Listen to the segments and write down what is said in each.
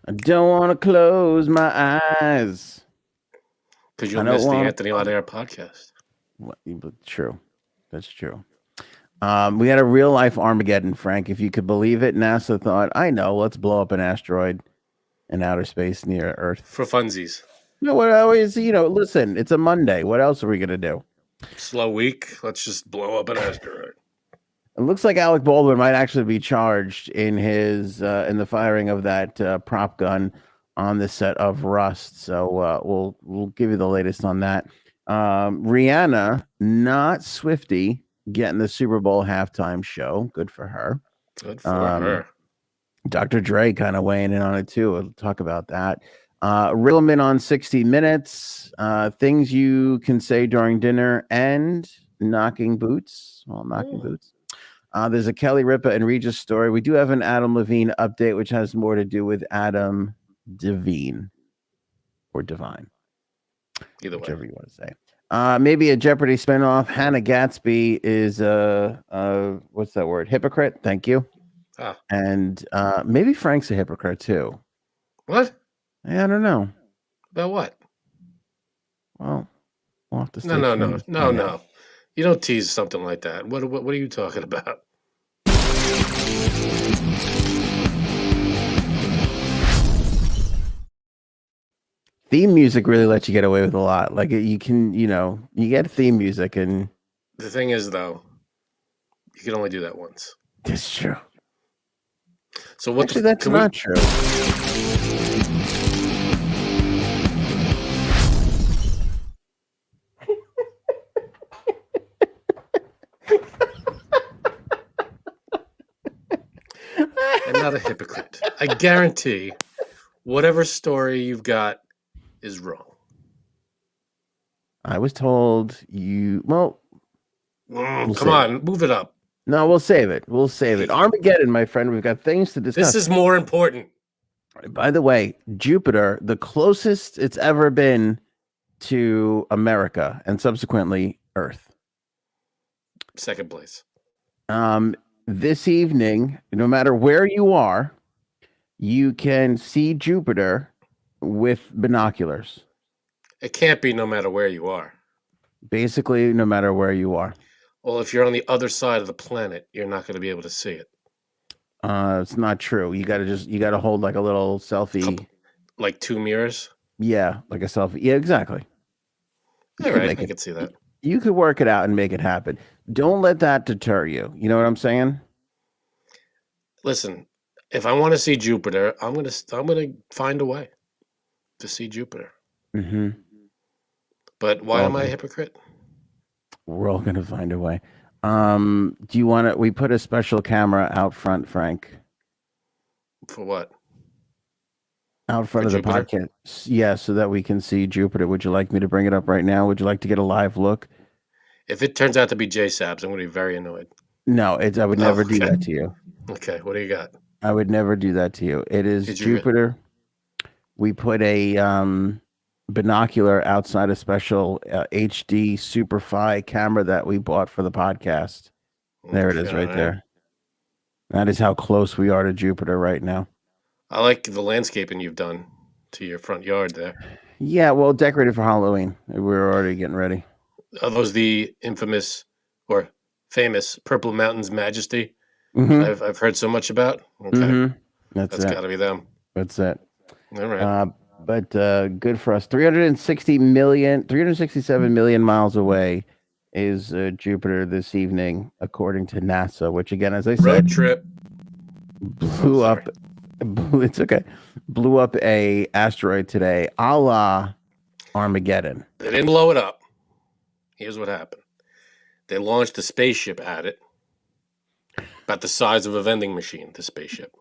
I don't want to close my eyes. Because you'll miss the Anthony on Air podcast. True. That's true. We had a real life Armageddon, Frank. If you could believe it, NASA thought, I know, let's blow up an asteroid in outer space near Earth. For funsies. No, what always, listen, it's a Monday. What else are we going to do? Slow week. Let's just blow up an asteroid. It looks like Alec Baldwin might actually be charged in in the firing of that prop gun on the set of Rust. So we'll give you the latest on that. Rihanna, not Swifty, getting the Super Bowl halftime show. Good for her. Good for her. Dr. Dre kind of weighing in on it too. We'll talk about that. Riggleman on 60 Minutes. Things you can say during dinner and knocking boots. Well, knocking boots. There's a Kelly Ripa and Regis story. We do have an Adam Levine update, which has more to do with Adam DeVine or DeVine. Either way. Whichever you want to say. Maybe a Jeopardy spinoff. Hannah Gadsby is what's that word? Hypocrite. Thank you. And maybe Frank's a hypocrite too. What? I don't know. About what? Well, we'll have to stay No. You don't tease something like that. What are you talking about? Theme music really lets you get away with a lot. Like you can, you get theme music, and the thing is, though, you can only do that once. That's true. So what? Actually, that's not true. I'm not a hypocrite. I guarantee whatever story you've got is wrong. I was told you. Well, come on, move it up. No, we'll save it. Armageddon, my friend. We've got things to discuss. This is more important. By the way, Jupiter, the closest it's ever been to America and subsequently Earth. Second place. This evening, no matter where you are, you can see Jupiter with binoculars. It can't be no matter where you are. Basically, no matter where you are. Well, if you're on the other side of the planet, you're not going to be able to see it. It's not true. You got to hold like a little selfie. Like two mirrors? Yeah, like a selfie. Yeah, exactly. All right, I can see that. You could work it out and make it happen. Don't let that deter you. You know what I'm saying? Listen, if I want to see Jupiter, I'm gonna find a way to see Jupiter. Mm-hmm. But why am I a hypocrite? We're all gonna find a way. Do you want to? We put a special camera out front, Frank. For what? Out front of the podcast. Yeah, so that we can see Jupiter. Would you like me to bring it up right now? Would you like to get a live look? If it turns out to be J-Sabs, I'm going to be very annoyed. No, I would never do that to you. Okay, what do you got? I would never do that to you. It is Jupiter. We put a binocular outside a special HD Superfi camera that we bought for the podcast. There it is right there. That is how close we are to Jupiter right now. I like the landscaping you've done to your front yard there. Yeah, well, decorated for Halloween. We're already getting ready. Are those the infamous or famous Purple Mountains Majesty? Mm-hmm. I've heard so much about. Okay, that's got to be them. That's it. All right. But good for us. 367 million miles away is Jupiter this evening, according to NASA. Which, again, as I said, road trip blew up. It's okay. Blew up a asteroid today, a la Armageddon. They didn't blow it up. Here's what happened. They launched a spaceship at it, about the size of a vending machine, the spaceship.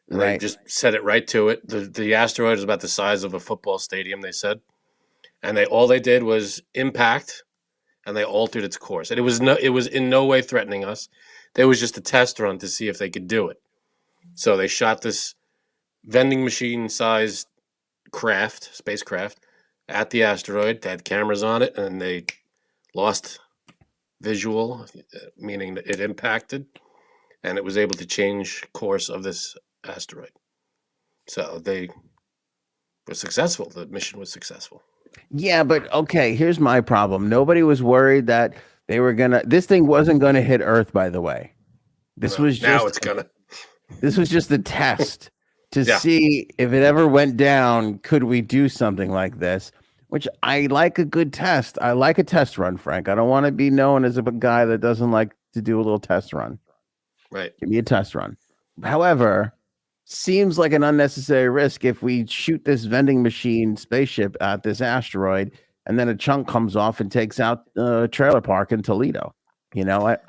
And they just set it right to it. The asteroid is about the size of a football stadium, they said. And all they did was impact, and they altered its course. And it was in no way threatening us. There was just a test run to see if they could do it. So they shot this vending machine-sized spacecraft, at the asteroid. They had cameras on it, and they lost visual, meaning that it impacted, and it was able to change course of this asteroid. So they were successful. The mission was successful. Yeah, but okay, here's my problem. Nobody was worried that this thing wasn't gonna hit Earth, by the way. This was just a test to see if it ever went down, could we do something like this? Which I like a good test. I like a test run, Frank. I don't want to be known as a guy that doesn't like to do a little test run. Right. Give me a test run. However, seems like an unnecessary risk if we shoot this vending machine spaceship at this asteroid and then a chunk comes off and takes out a trailer park in Toledo.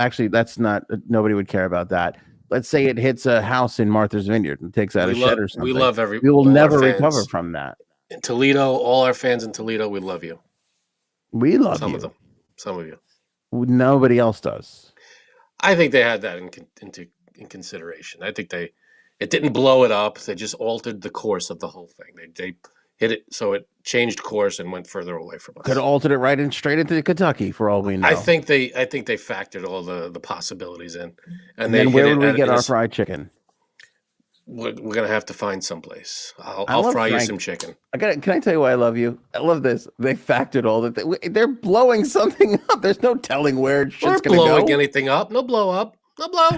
Actually, that's not, nobody would care about that. Let's say it hits a house in Martha's Vineyard and takes out a shed or something. We will never recover from that. In Toledo, all our fans in Toledo, we love you. We love some you. of them. Some of you. Nobody else does. I think they had that in consideration. I think it didn't blow it up. They just altered the course of the whole thing. They hit it so it changed course and went further away from us. Could have altered it straight into Kentucky for all we know. I think they factored all the possibilities in. And then where would we get our fried chicken? We're gonna have to find someplace. I'll fry you some chicken. Can I tell you why I love you? I love this. They factored all that. They're blowing something up. There's no telling where shit's gonna go. We're blowing anything up. No blow up. No blow.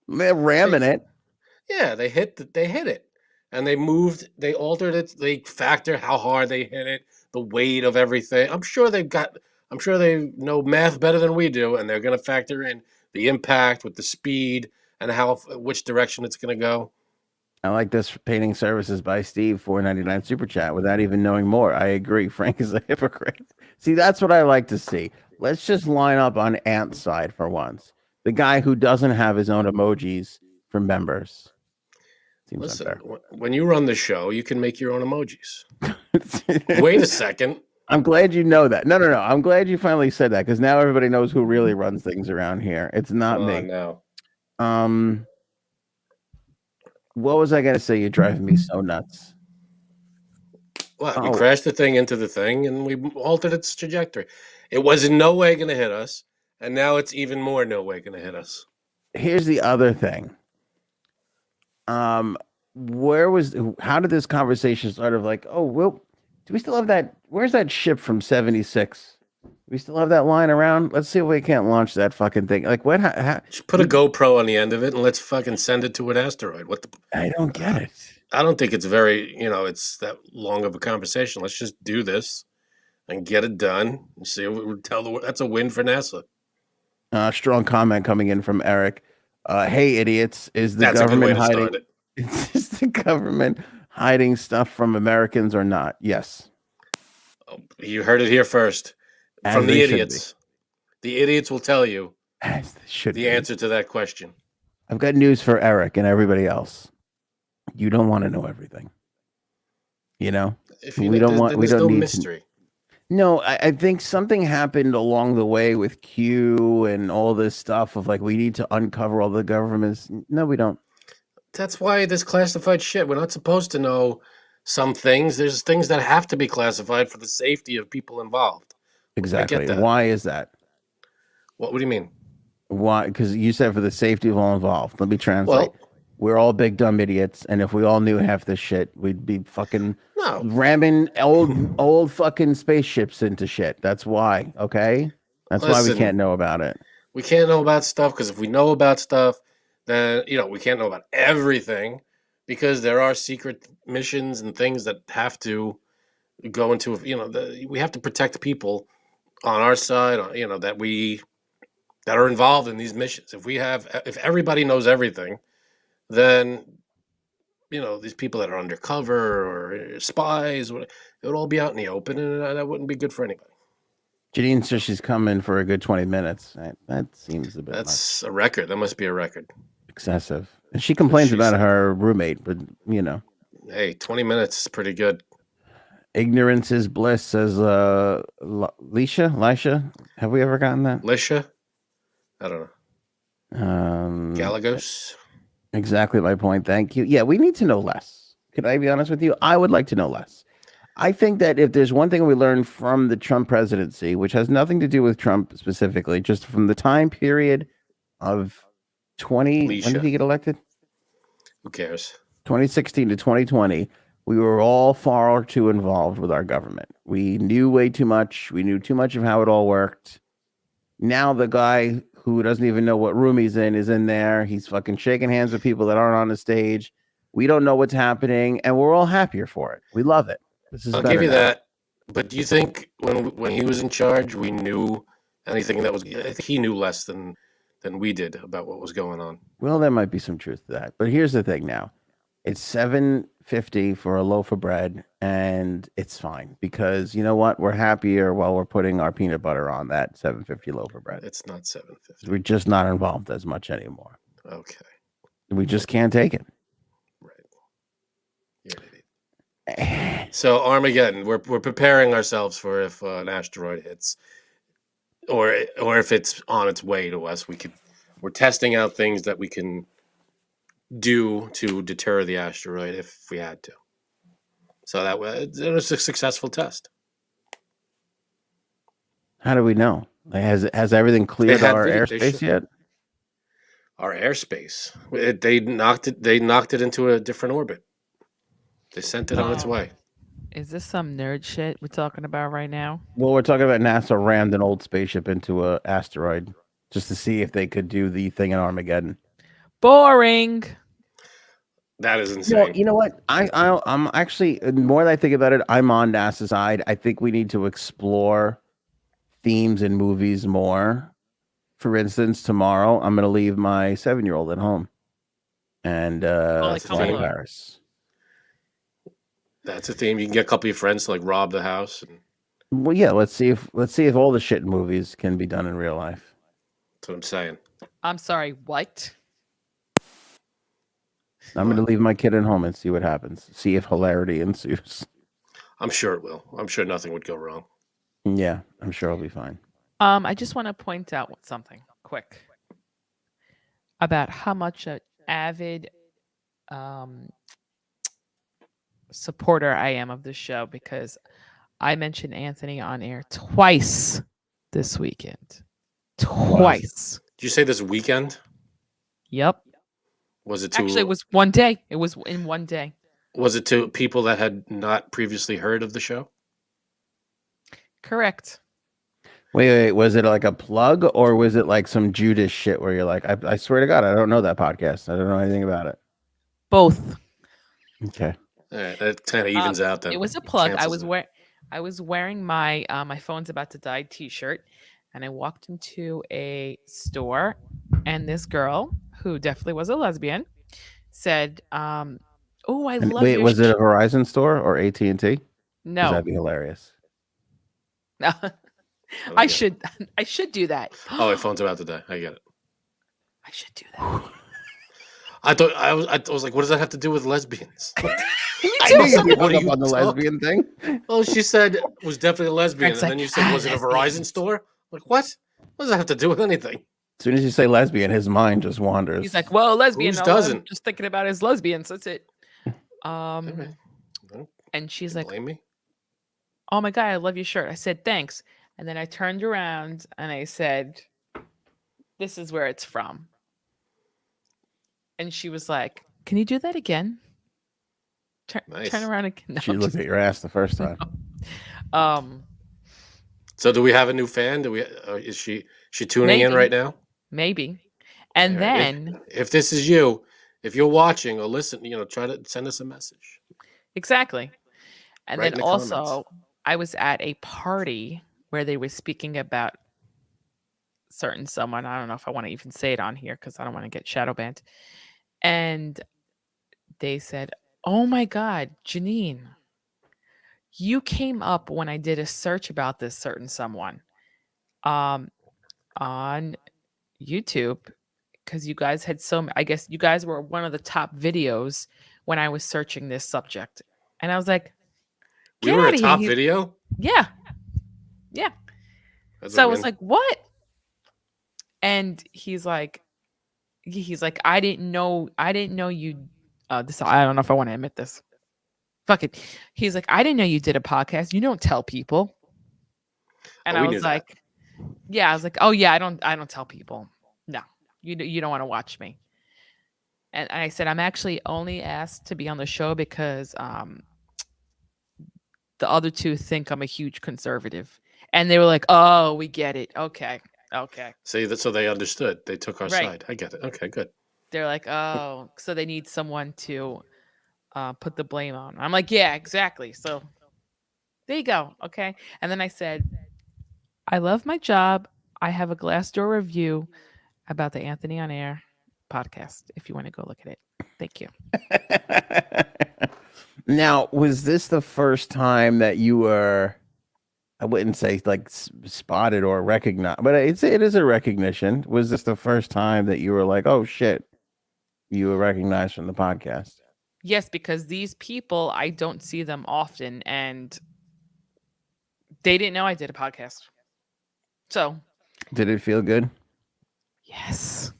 They're ramming it. Yeah, they hit it, and they moved. They altered it. They factor how hard they hit it, the weight of everything. I'm sure they know math better than we do, and they're gonna factor in the impact with the speed and which direction it's gonna go. I like this painting services by Steve, $4.99 super chat without even knowing more. I agree. Frank is a hypocrite. See, that's what I like to see. Let's just line up on Ant's side for once. The guy who doesn't have his own emojis for members. Seems Listen, unfair. When you run the show, you can make your own emojis. Wait a second. I'm glad you know that. No. I'm glad you finally said that because now everybody knows who really runs things around here. It's not me. No. What was I going to say? You're driving me so nuts. Well, we crashed the thing into the thing and we altered its trajectory. It was in no way going to hit us. And now it's even more no way going to hit us. Here's the other thing. How did this conversation start of like, oh, well, do we still have that? Where's that ship from 76? We still have that lying around? Let's see if we can't launch that fucking thing. Like, what? Just put a GoPro on the end of it and let's fucking send it to an asteroid. I don't get it. I don't think it's very, it's that long of a conversation. Let's just do this and get it done and see if we would tell the world. That's a win for NASA. Strong comment coming in from Eric. Hey, idiots! Is the government hiding? Is the government hiding stuff from Americans or not? Yes. Oh, you heard it here first. From the idiots. The idiots will tell you the answer to that question. I've got news for Eric and everybody else. You don't want to know everything. We don't need mystery. No, I think something happened along the way with Q and all this stuff of like, we need to uncover all the governments. No, we don't. That's why this classified shit. We're not supposed to know some things. There's things that have to be classified for the safety of people involved. Exactly. Why is that? What do you mean? Why? Because you said for the safety of all involved. Let me translate. We're all big dumb idiots, and if we all knew half this shit, we'd be fucking ramming old fucking spaceships into shit. That's why. Okay, that's why we can't know about it. We can't know about stuff because if we know about stuff, then we can't know about everything because there are secret missions and things that have to go into. We have to protect people on our side. That are involved in these missions. If everybody knows everything, then these people that are undercover or spies, it would all be out in the open, and that wouldn't be good for anybody. Janine says she's coming for a good 20 minutes. That seems a bit. That's a record. That must be a record. Excessive. And she complains about her roommate, but Hey, 20 minutes is pretty good. Ignorance is bliss, says Lisha. Have we ever gotten that? Lisha? I don't know. Galagos? Exactly my point. Thank you. Yeah, we need to know less. Can I be honest with you? I would like to know less. I think that if there's one thing we learned from the Trump presidency, which has nothing to do with Trump specifically, just from the time period of 20, when did he get elected? Who cares? 2016 to 2020, we were all far too involved with our government. We knew way too much. We knew too much of how it all worked. Now the guy who doesn't even know what room he's in is in there. He's fucking shaking hands with people that aren't on the stage. We don't know what's happening, and we're all happier for it. We love it. This is I'll better give you now. that. But do you think when he was in charge, we knew anything that was? I think he knew less than we did about what was going on. Well, there might be some truth to that. But here's the thing now. It's $7.50 for a loaf of bread, and it's fine because you know what? We're happier while we're putting our peanut butter on that $7.50 loaf of bread. It's not $7.50. We're just not involved as much anymore. Okay. We just can't take it. Right. You're an idiot. So Armageddon, we're preparing ourselves for if an asteroid hits, or if it's on its way to us. We're testing out things that we can do to deter the asteroid if we had to. So that was a successful test. How do we know? Has everything cleared our airspace yet? Our airspace. They knocked it into a different orbit. They sent it on its way. Is this some nerd shit we're talking about right now? Well, we're talking about NASA rammed an old spaceship into an asteroid just to see if they could do the thing in Armageddon. Boring. That is insane. You know what? I'm actually, the more that I think about it, I'm on NASA's side. I think we need to explore themes in movies more. For instance, tomorrow I'm going to leave my 7-year-old at home and fly to Paris. That's a theme. You can get a couple of your friends to rob the house. Well, yeah. Let's see if all the shit in movies can be done in real life. That's what I'm saying. I'm sorry. What? I'm going to leave my kid at home and see what happens. See if hilarity ensues. I'm sure it will. I'm sure nothing would go wrong. Yeah, I'm sure I'll be fine. I just want to point out something quick about how much an avid supporter I am of this show, because I mentioned Anthony on air twice this weekend. Twice. Did you say this weekend? Yep. Was it to... Actually, it was one day. It was in one day. Was it to people that had not previously heard of the show? Correct. Wait. Was it like a plug, or was it like some Judas shit where you're like, I swear to God, I don't know that podcast. I don't know anything about it. Both. Okay. All right, that kind of evens out then. It was a plug. I was wearing my my phone's about to die t-shirt, and I walked into a store, and this girl, who definitely was a lesbian, said, "Oh, I love." Wait, was it a Verizon store or AT&T? No, that'd be hilarious. No, I should do that. Oh, my phone's about to die. I get it. I should do that. I was like, what does that have to do with lesbians? I knew you'd be up on the lesbian thing. Well, she said it was definitely a lesbian, and then you said, was it a Verizon store? Like, what? What does that have to do with anything? As soon as you say lesbian, his mind just wanders. He's like, well, lesbian. Who doesn't? I'm just thinking about his lesbians. That's it. Okay. And she's like, blame me? "Oh my God, I love your shirt." I said, "Thanks." And then I turned around and I said, "This is where it's from." And she was like, "Can you do that again?" Nice. Turn around again. No, She looked at your ass the first time. So do we have a new fan? Do we? Is she tuning in right now? Maybe. And then if this is you, if you're watching or listen, try to send us a message. Exactly. And Right then in the also, comments. I was at a party where they were speaking about certain someone. I don't know if I want to even say it on here because I don't want to get shadow banned. And they said, "Oh my God, Janine, you came up when I did a search about this certain someone on YouTube, because you guys had I guess you guys were one of the top videos when I was searching this subject." And I was like, we were a top video? Yeah. Yeah. So I was like, what? And he's like, I didn't know you this, I don't know if I want to admit this. Fuck it. He's like, I didn't know you did a podcast. You don't tell people. And I was like, yeah, I was like, oh yeah, I don't tell people. No, you don't want to watch me. And I said, I'm actually only asked to be on the show because the other two think I'm a huge conservative. And they were like, oh, we get it. Okay. See that, so they understood. They took our Right. side. I get it. Okay, good. They're like, oh, so they need someone to put the blame on. I'm like, yeah, exactly. So there you go. Okay. And then I said, I love my job. I have a Glassdoor review about the Anthony on Air podcast if you want to go look at it. Thank you. Now, was this the first time that you were, I wouldn't say like spotted or recognized, but it is a recognition. Was this the first time that you were like, oh shit, you were recognized from the podcast? Yes, because these people, I don't see them often, and they didn't know I did a podcast. So, did it feel good? Yes.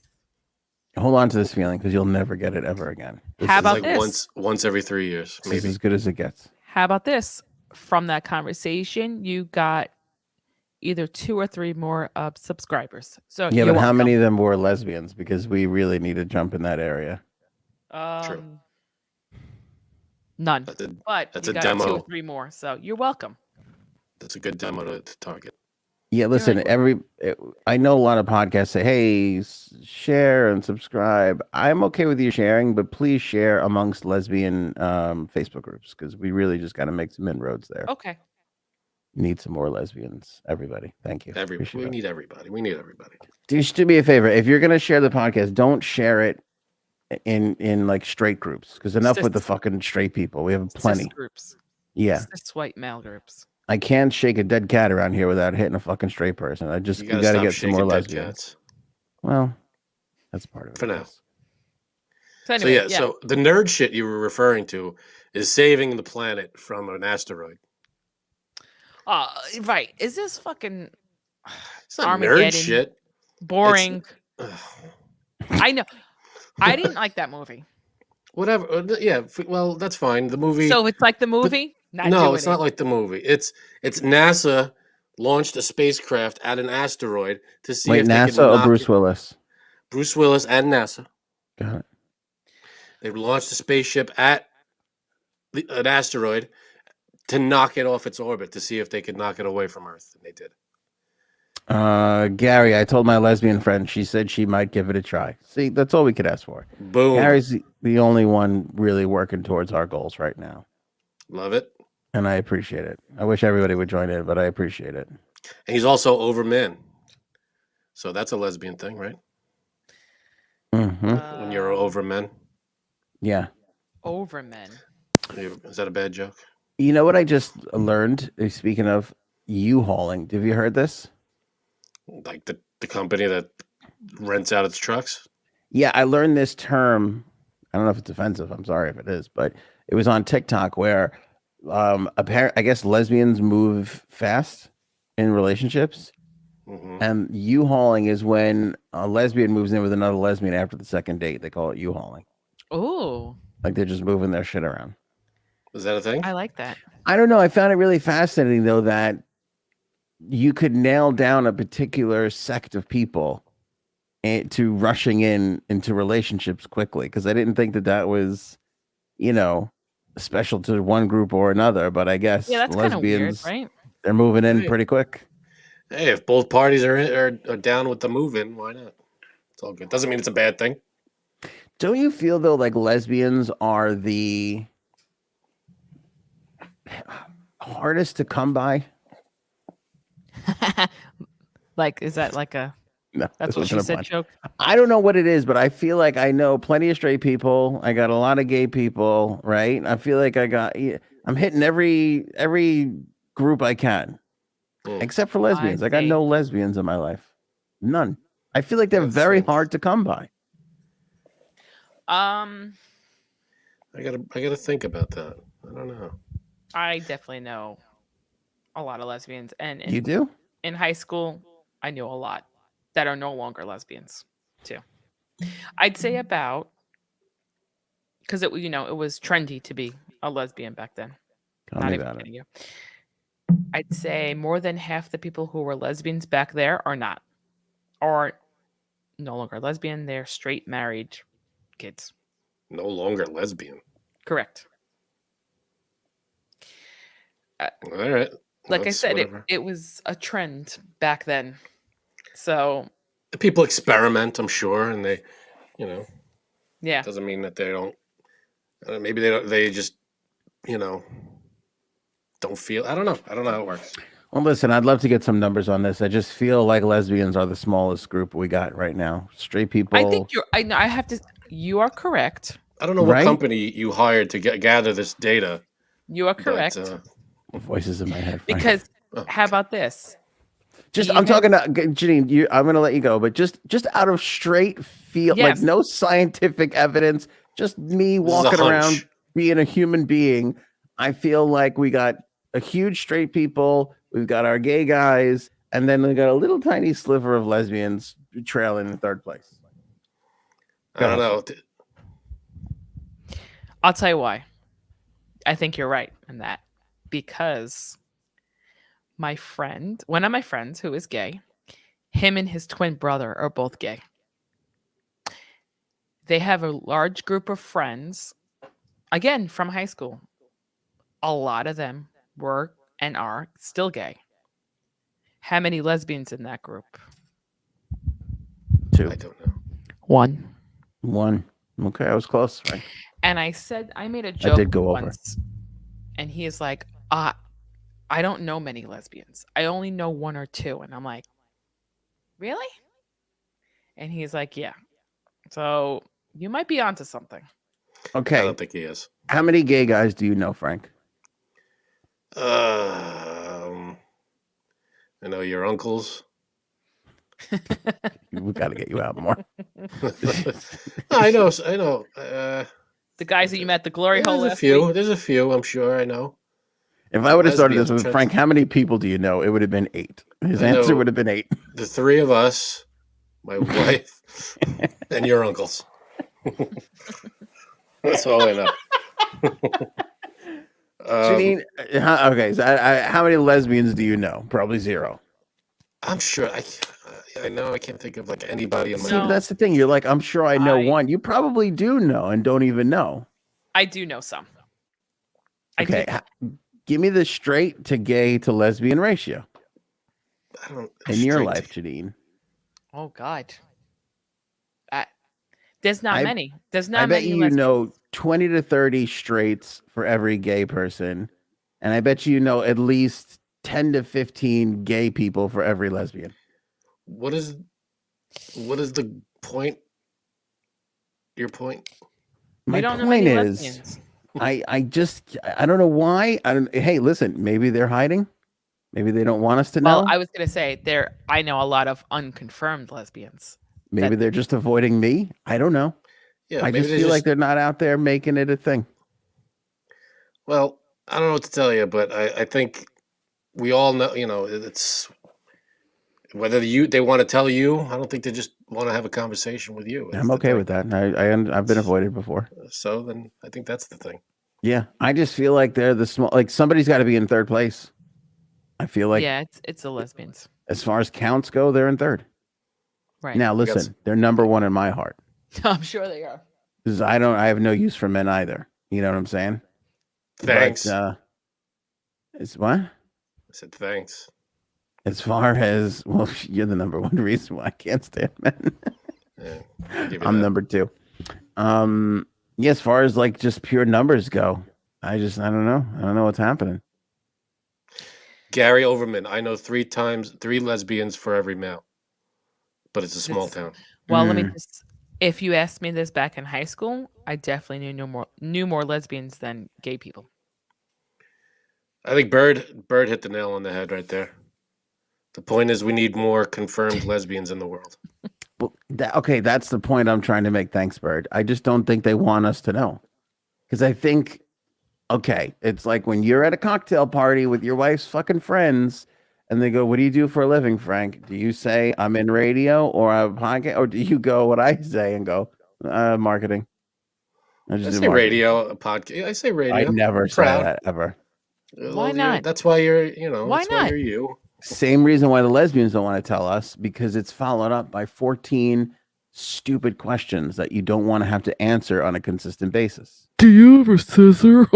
Hold on to this feeling because you'll never get it ever again. How about like this? Once every 3 years, This is as good as it gets. How about this? From that conversation, you got either 2 or 3 more subscribers. So yeah, but how many of them were lesbians? Because we really need to jump in that area. True. None. But that's you a got demo. 2 or 3 more. So you're welcome. That's a good demo to target. Yeah, listen, I know a lot of podcasts say, hey, share and subscribe. I'm okay with you sharing, but please share amongst lesbian Facebook groups because we really just got to make some inroads there. Okay. Need some more lesbians, everybody. Thank you. We need everybody. We need everybody. Just do me a favor. If you're going to share the podcast, don't share it in like straight groups because enough with the fucking straight people. We have plenty. Groups. Yeah. Cis white male groups. I can't shake a dead cat around here without hitting a fucking straight person. You got to get some more lesbians. Cats. Well, that's part of it. For now. So, anyway, so the nerd shit you were referring to is saving the planet from an asteroid. Right. Is this fucking it's not Armageddon nerd shit. Boring. I know. I didn't like that movie. Whatever. Yeah. Well, that's fine. The movie. So it's like the movie? No, it's not like the movie. It's NASA launched a spacecraft at an asteroid to see if NASA they could or Bruce Willis? Bruce Willis and NASA. Got it. They launched a spaceship at an asteroid to knock it off its orbit to see if they could knock it away from Earth, and they did. Gary, I told my lesbian friend. She said she might give it a try. See, that's all we could ask for. Boom. Gary's the only one really working towards our goals right now. Love it. And I appreciate it. I wish everybody would join in, but I appreciate it. And he's also over men. So that's a lesbian thing, right? Mm-hmm. When you're over men. Yeah. Over men. Is that a bad joke? You know what I just learned? Speaking of U-hauling, have you heard this? Like the company that rents out its trucks? Yeah, I learned this term. I don't know if it's offensive. I'm sorry if it is, but it was on TikTok where I guess lesbians move fast in relationships. Mm-hmm. And U-hauling is when a lesbian moves in with another lesbian after the second date. They call it U-hauling. Oh. Like they're just moving their shit around. Is that a thing? I like that. I don't know. I found it really fascinating, though, that you could nail down a particular sect of people to rushing into relationships quickly. Because I didn't think that was, special to one group or another. But I guess that's lesbians, weird, right? They're moving in pretty quick. Hey, if both parties are down with the move-in, why not? It's all good. Doesn't mean it's a bad thing. Don't you feel, though, like lesbians are the hardest to come by? Like, is that like a... No, that's what she said joke? I don't know what it is, but I feel like I know plenty of straight people. I got a lot of gay people, right? I feel like I'm hitting every group I can. Except for lesbians. I got no lesbians in my life. None. I feel like they're very hard to come by. I gotta think about that. I don't know. I definitely know a lot of lesbians, and you do? In high school, I knew a lot that are no longer lesbians too. I'd say about, because it was trendy to be a lesbian back then. Tell me about it. I'd say more than half the people who were lesbians back there are not, or no longer lesbian. They're straight married kids. No longer lesbian. Correct. All right. Like I said, it was a trend back then. So people experiment, I'm sure, and they, yeah, doesn't mean that they don't. Maybe they don't. They just, don't feel. I don't know how it works. Well, listen, I'd love to get some numbers on this. I just feel like lesbians are the smallest group we got right now. Straight people. I think I have to. You are correct. I don't know what company you hired to gather this data. You are correct. Voices in my head. Frank. Because how about this? I'm talking to Janine. I'm going to let you go, but just out of straight feel, like no scientific evidence, just me walking around being a human being. I feel like we got a huge straight people. We've got our gay guys, and then we got a little tiny sliver of lesbians trailing in third place. I don't know. I'll tell you why. I think you're right in that. Because one of my friends who is gay, him and his twin brother are both gay. They have a large group of friends, again, from high school. A lot of them were and are still gay. How many lesbians in that group? 2. I don't know. 1. Okay, I was close. Right. And I made a joke once, and he is like, I don't know many lesbians. I only know 1 or 2. And I'm like, really? And he's like, yeah. So you might be onto something. Okay. I don't think he is. How many gay guys do you know, Frank? I know your uncles. We got to get you out more. I know. The guys that you met at the glory hole last week? There's a few, I'm sure I know. If I would have started this with Frank, how many people do you know? It would have been 8. His answer would have been 8. The 3 of us, my wife, and your uncles. That's all I know. Janine, okay. So how many lesbians do you know? Probably 0. I'm sure. I know. I can't think of like anybody in my. See, that's the thing. You're like, I'm sure I know 1. You probably do know and don't even know. I do know some. Okay, give me the straight to gay to lesbian ratio. I don't. In your life, Janine. Oh God. There's not many. There's not many. I bet you know 20 to 30 straights for every gay person, and I bet you know at least 10 to 15 gay people for every lesbian. What is the point? Your point? My point is, I don't know why. Hey, listen, maybe they're hiding. Maybe they don't want us to know. Well, I was going to say I know a lot of unconfirmed lesbians. Maybe they're just avoiding me. I don't know. Yeah, I just feel like they're not out there making it a thing. Well, I don't know what to tell you, but I think we all know, it's whether they want to tell you. I don't think they just want to have a conversation with you. I'm okay with that. I've been avoided before. So then I think that's the thing. Yeah, I just feel like they're the small. Like somebody's got to be in third place. I feel like it's the lesbians. As far as counts go, they're in third. Right now, listen, they're number 1 in my heart. I'm sure they are. Because I have no use for men either. You know what I'm saying? Thanks. But, it's what? I said thanks. As far as you're the number 1 reason why I can't stand men. I'm number 2. As far as like just pure numbers go, I don't know. I don't know what's happening. Gary Overman, I know 3 lesbians for every male, but it's a small town. Well, let me just. If you asked me this back in high school, I definitely knew more lesbians than gay people. I think Bird hit the nail on the head right there. The point is, we need more confirmed lesbians in the world. Well, that's the point I'm trying to make. Thanks, Bird. I just don't think they want us to know. Because I think, it's like when you're at a cocktail party with your wife's fucking friends, and they go, "What do you do for a living, Frank?" Do you say, "I'm in radio," or "I'm podcast," or do you go what I say and go, "Marketing"? I say radio, a podcast. I say radio. I never say that ever. Why not? That's why you're, why not? You're you. Same reason why the lesbians don't want to tell us, because it's followed up by 14 stupid questions that you don't want to have to answer on a consistent basis. Do you ever scissor?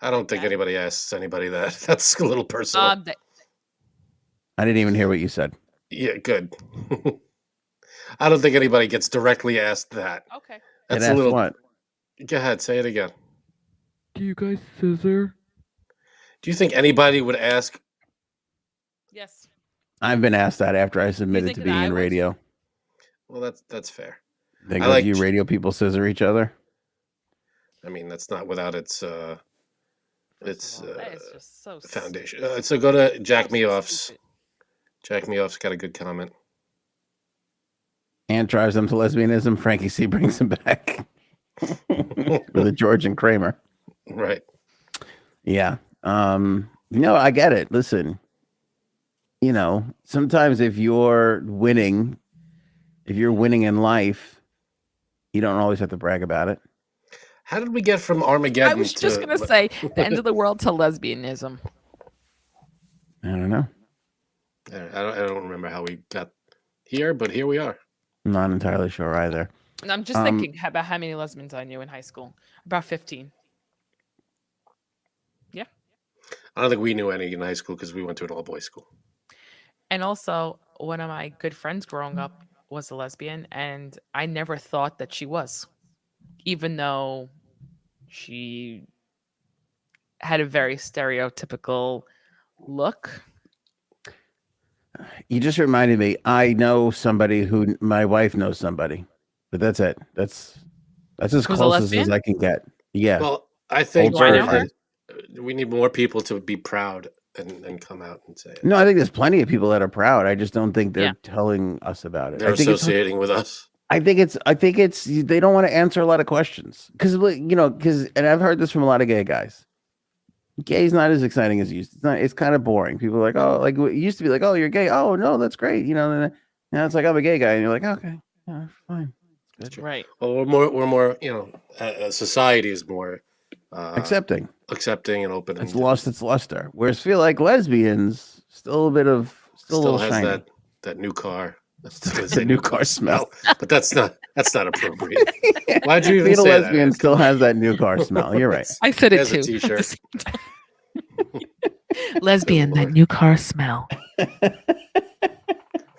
I don't think anybody asks anybody that. That's a little personal. I didn't even hear what you said. Yeah, good. I don't think anybody gets directly asked that. Okay. That's a little. What? Go ahead, say it again. Do you guys scissor? Do you think anybody would ask? Yes. I've been asked that after I submitted think to that being I in would? radio. Well, that's fair. They I go, like- do you radio people scissor each other? I mean, that's not without its It's just so foundation. So go to Jack Me Off's. stupid. Jack Me Off's got a good comment. Ant drives them to lesbianism. Frankie C brings him back with a George and Kramer. Right. Yeah. I get it. Listen, sometimes if you're winning in life, you don't always have to brag about it. How did we get from Armageddon? I was just gonna say the end of the world to lesbianism. I don't know. I don't remember how we got here, but here we are. I'm not entirely sure either. And I'm just thinking about how many lesbians I knew in high school. About 15. Yeah. I don't think we knew any in high school because we went to an all-boys school. And also, one of my good friends growing up was a lesbian, and I never thought that she was, even though she had a very stereotypical look. You just reminded me. I know somebody who my wife knows somebody, but that's it. That's as Who's a close as lesbian? I can get. Yeah. Well, I think Do I know her? we need more people to be proud and come out and say it. No, I think there's plenty of people that are proud. I just don't think they're Yeah. telling us about it. They're I think associating with us. I think it's they don't want to answer a lot of questions because and I've heard this from a lot of gay guys. Gay's not as exciting as used. It's kind of boring. People are like, oh, like it used to be like, oh, you're gay. Oh no, that's great. Now it's like I'm a gay guy, and you're like, okay, yeah, fine. That's true. Right. Well, we're more. Society is more Accepting and open. It's lost its luster. Whereas feel like lesbians still Still has shiny. that new car. The new car smell. But that's not appropriate. Why'd you even Being a say lesbian that? still has that new car smell. You're right. I said it There's too. a t-shirt. Lesbian, that new car smell.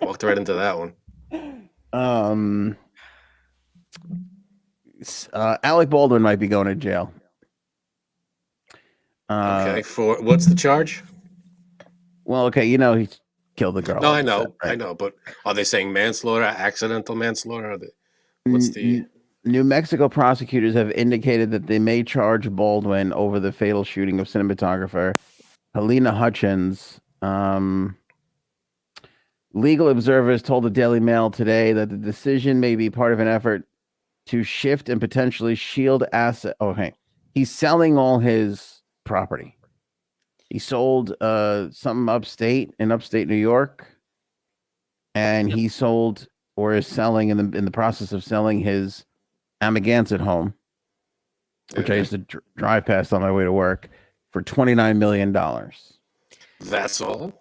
Walked right into that one. Alec Baldwin might be going to jail. Okay, for what's the charge? Well, okay, he killed the girl. No, I know, right? I know, but are they saying manslaughter, accidental manslaughter? What's the? New Mexico prosecutors have indicated that they may charge Baldwin over the fatal shooting of cinematographer Helena Hutchins. Legal observers told the Daily Mail today that the decision may be part of an effort to shift and potentially shield asset. Okay, he's selling all his property. He sold something in upstate New York, and he sold or is selling in the process of selling his Amagansett home, which I used to drive past on my way to work, for $29 million. That's all.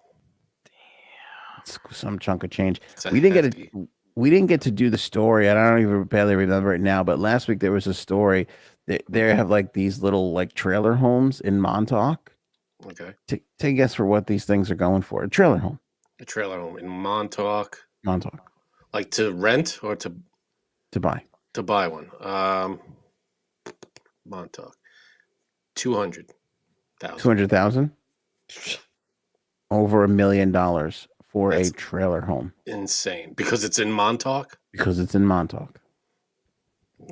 It's some chunk of change. It's We didn't hefty. get to do the story, and I don't even barely remember it now. But last week there was a story. They have like these little like trailer homes in Montauk. Okay, Take a guess for what these things are going for. A trailer home. a trailer home in Montauk, Montauk like to rent or to buy. buy one. Montauk, 200,000. 200,000. Over $1 million for That's a trailer home Insane because it's in Montauk. because it's in Montauk.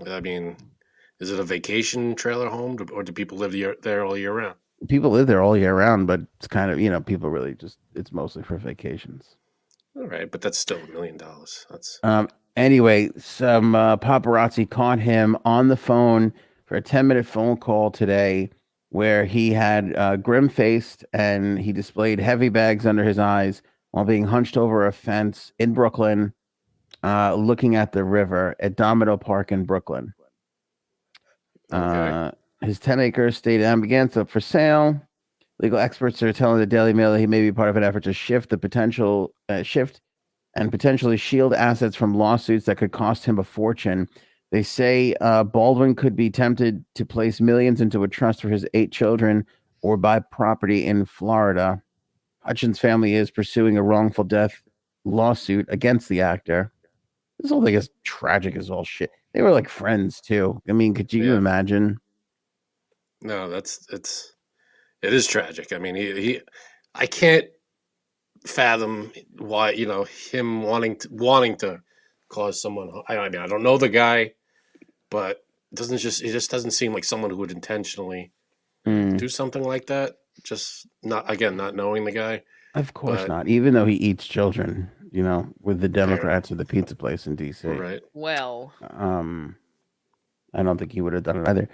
I mean, is it a vacation trailer home, or do people live there all year round? People live there all year round, but it's kind of people really it's mostly for vacations. All right, but that's still $1 million. That's Anyway, some paparazzi caught him on the phone for a 10-minute phone call today where he had grim-faced and he displayed heavy bags under his eyes while being hunched over a fence in Brooklyn, looking at the river at Domino Park in Brooklyn. okay. His 10-acre estate Amagansett up for sale. Legal experts are telling the Daily Mail that he may be part of an effort to shift the potential and potentially shield assets from lawsuits that could cost him a fortune. They say Baldwin could be tempted to place millions into a trust for his 8 children or buy property in Florida. Hutchins' family is pursuing a wrongful death lawsuit against the actor. This whole thing is tragic as all shit. They were like friends too. I mean, could you imagine? No, it is tragic. I mean, I can't fathom why, him wanting to cause someone. I mean, I don't know the guy, but it just doesn't seem like someone who would intentionally do something like that. Just not knowing the guy. Of course not. Even though he eats children, with the Democrats at the pizza place in D.C. Right. Well, I don't think he would have done it either.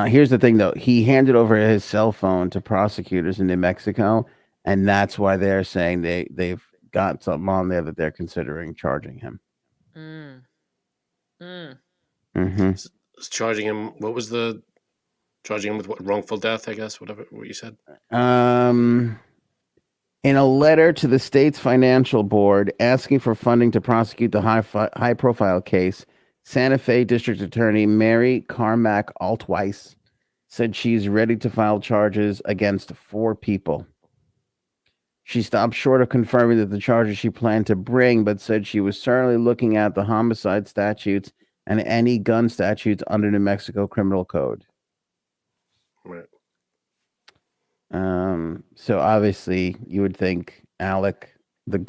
Here's the thing, though. He handed over his cell phone to prosecutors in New Mexico, and that's why they're saying they've got something on there that they're considering charging him. It's charging him. What was the charging him with? What, wrongful death? I guess what you said. In a letter to the state's financial board asking for funding to prosecute the high-profile case, Santa Fe District Attorney Mary Carmack Altweiss said she's ready to file charges against 4 people. She stopped short of confirming that the charges she planned to bring, but said she was certainly looking at the homicide statutes and any gun statutes under New Mexico criminal code. Right. So obviously you would think Alec, the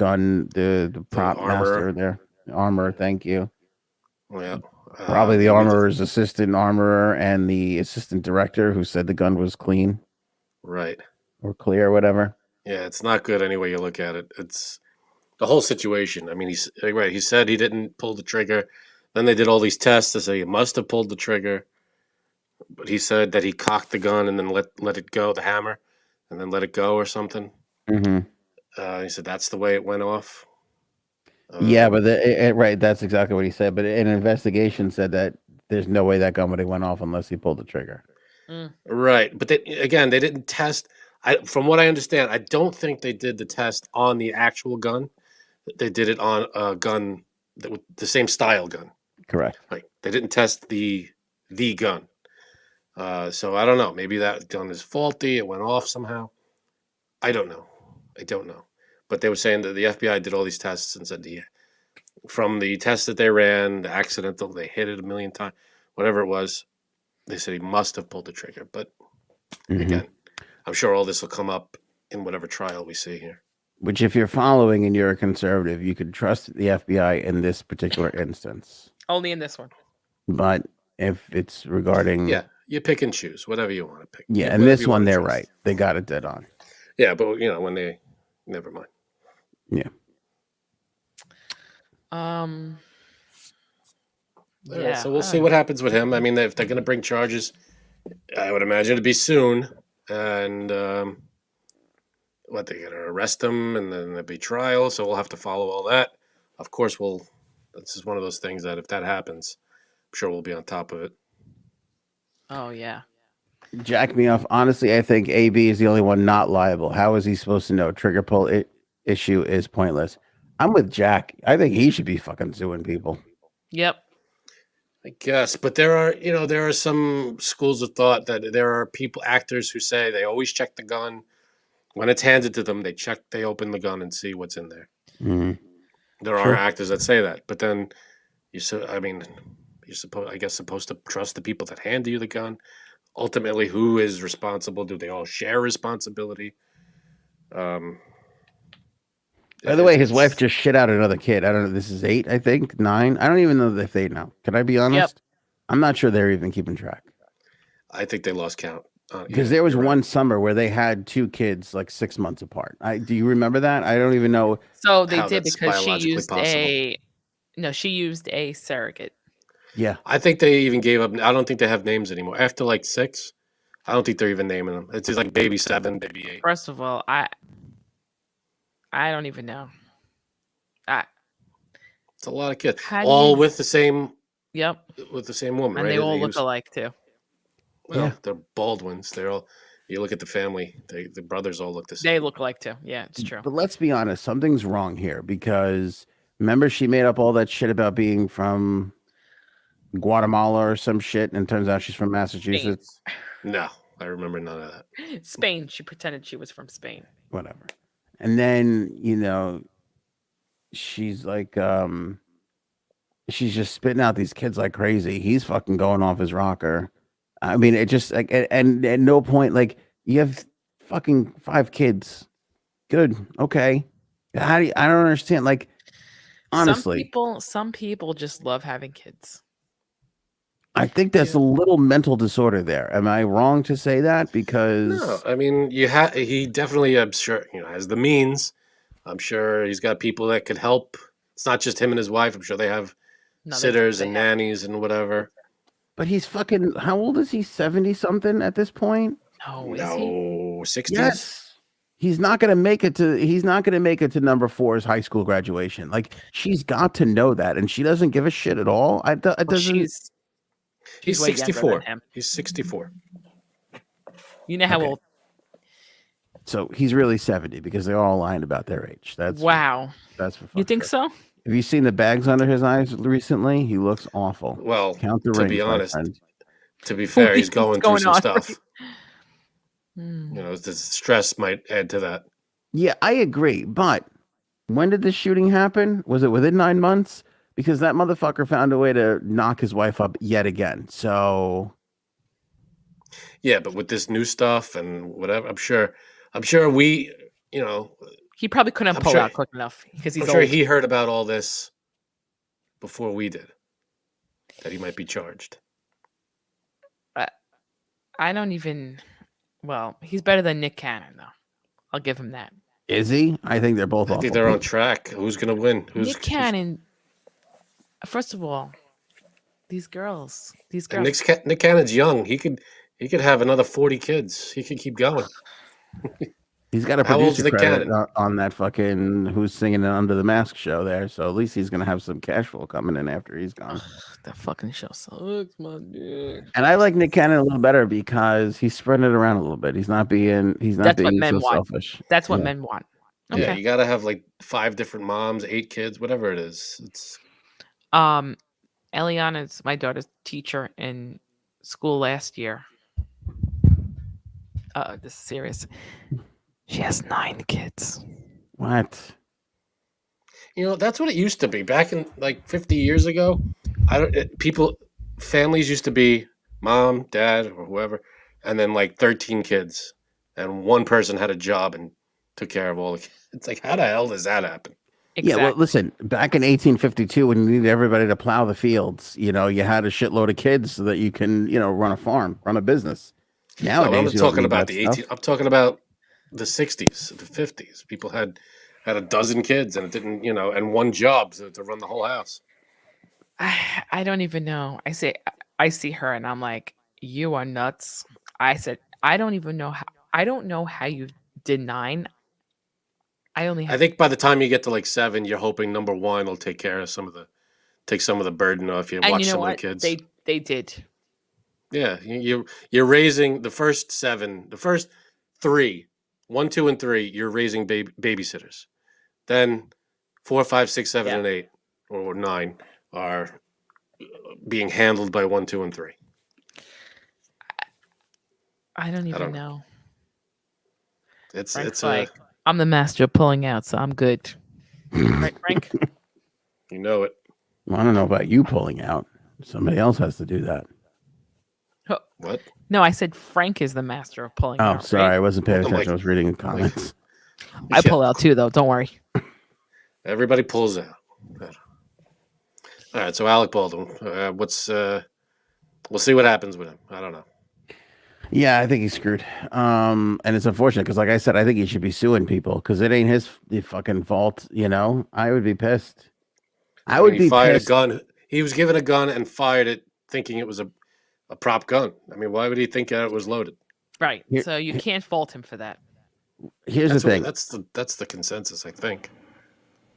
prop master there, armorer, thank you. Yeah. Probably the armorer's assistant armorer and the assistant director who said the gun was clean. Right. Or clear or whatever. Yeah, it's not good any way you look at it. It's the whole situation. I mean, he said he didn't pull the trigger. Then they did all these tests to say he must have pulled the trigger. But he said that he cocked the gun and then let it go, the hammer, and then let it go or something. He said that's the way it went off. Yeah, but right, that's exactly what he said. But an investigation said that there's no way that gun would have went off unless he pulled the trigger. Right, but they didn't test. From what I understand, I don't think they did the test on the actual gun. They did it on a gun with the same style gun. Correct. Like they didn't test the gun. So I don't know. Maybe that gun is faulty. It went off somehow. I don't know. But they were saying that the FBI did all these tests and said from the test that they ran, the accidental, they hit it a million times, whatever it was, they said he must have pulled the trigger. But again, I'm sure all this will come up in whatever trial we see here. Which, if you're following and you're a conservative, you could trust the FBI in this particular instance. Only in this one. But if it's regarding... Yeah, you pick and choose, whatever you want to pick. Yeah, and this one, they're right. They got it dead on. Yeah, but, when they... Never mind. Yeah. Yeah. So we'll see what happens with him. I mean, if they're going to bring charges, I would imagine it'd be soon. And they're going to arrest him, and then there'll be trial. So we'll have to follow all that. Of course, this is one of those things that if that happens, I'm sure we'll be on top of it. Oh, yeah. Jack me off. Honestly, I think AB is the only one not liable. How is he supposed to know? Trigger pull issue is pointless. I'm with Jack. I think he should be fucking suing people. Yep. I guess, but there are some schools of thought that there are actors who say they always check the gun when it's handed to them. They open the gun and see what's in there. There are actors that say that, but then you're supposed to trust the people that hand you the gun. Ultimately, who is responsible? Do they all share responsibility? By the way, his wife just shit out another kid. I don't know. This is 8, I think, 9. I don't even know if they now. Can I be honest? Yep. I'm not sure they're even keeping track. I think they lost count. Because there was one summer where they had 2 kids like 6 months apart. Do you remember that? I don't even know. So they did because she used a surrogate. Yeah. I think they even gave up. I don't think they have names anymore. After like 6, I don't think they're even naming them. It's just like baby 7, baby 8. First of all, I don't even know. It's a lot of kids. All with the same. Yep. With the same woman, and right? They all look alike too. Well, they're Baldwins. They're all. You look at the family. The brothers all look the same. They look alike too. Yeah, it's true. But let's be honest. Something's wrong here because Remember, she made up all that shit about being from Guatemala or some shit, and it turns out she's from Massachusetts. No, I remember none of that. Spain. She pretended she was from Spain. Whatever. And then, she's like, she's just spitting out these kids like crazy. He's fucking going off his rocker. I mean, it just like, and at no point, like, you have fucking 5 kids. Good. Okay. I don't understand. Like, honestly, some people just love having kids. I think that's a little mental disorder there. Am I wrong to say that? Because no, I mean, he definitely, I'm sure, has the means. I'm sure he's got people that could help. It's not just him and his wife. I'm sure they have sitters and nannies and whatever. But he's fucking. How old is he? 70 something at this point? No, is he? 60s. Yes. He's not gonna make it to. He's not gonna make it to number 4's high school graduation. Like, she's got to know that, and she doesn't give a shit at all. It doesn't. He's 64. He's 64. You know how old? So he's really 70 because they're all lying about their age. That's wow. That's for you think sure. so? Have you seen the bags under his eyes recently? He looks awful. Well, count the to rings, be honest, to be fair, he's going through some stuff. The stress might add to that. Yeah, I agree. But when did the shooting happen? Was it within 9 months? Because that motherfucker found a way to knock his wife up yet again. So, yeah, but with this new stuff and whatever, I'm sure we, he probably couldn't pull out quick enough because he's I'm sure he heard about all this before we did, that he might be charged. I don't even. Well, he's better than Nick Cannon, though. I'll give him that. Is he? I think they're both. I think they're on track. Who's gonna win? Nick Cannon. First of all, these girls. And Nick Cannon's young. He could have another 40 kids. He could keep going. He's got a producer credit on that fucking Who's Singing Under the Mask show there, so at least he's gonna have some cash flow coming in after he's gone. That fucking show sucks, my dude. And I like Nick Cannon a little better because he's spreading it around a little bit. He's not being so selfish. That's what men want. Okay. Yeah, you gotta have like 5 different moms, 8 kids, whatever it is. It's Eliana's my daughter's teacher in school last year. This is serious. She has 9 kids. What? That's what it used to be back in like 50 years ago. Families used to be mom, dad, or whoever, and then like 13 kids, and one person had a job and took care of all the kids. It's like, how the hell does that happen? Exactly. Yeah, well, listen, back in 1852, when you needed everybody to plow the fields, you had a shitload of kids so that you can, run a farm, run a business. Nowadays, I'm not talking about the 18. I'm talking about the 60s, the 50s. People had a dozen kids, and it didn't, and one job to run the whole house. I don't even know. I see her, and I'm like, you are nuts. I said, I don't even know how. I don't know how you did 9. I think by the time you get to like 7, you're hoping number 1 will take some of the burden off you. Watch some of the kids. They did. Yeah, you're raising the first 7, the first 3, 1, 2, and 3. You're raising babysitters. Then 4, 5, 6, 7, and 8, or 9 are being handled by 1, 2, and 3. I don't even know. It's like, I'm the master of pulling out, so I'm good. Right, Frank? You know it. Well, I don't know about you pulling out. Somebody else has to do that. What? No, I said Frank is the master of pulling out. Oh, sorry. Right? I wasn't paying attention. I was reading the comments. I pull out too, though. Don't worry. Everybody pulls out. All right, so Alec Baldwin. We'll see what happens with him. I don't know. Yeah, I think he's screwed. And it's unfortunate because, like I said, I think he should be suing people because it ain't his fucking fault. I would be pissed. I would be fired pissed. A gun. He was given a gun and fired it, thinking it was a prop gun. I mean, why would he think that it was loaded? Right. So you can't fault him for that. Here's the thing. That's the consensus, I think.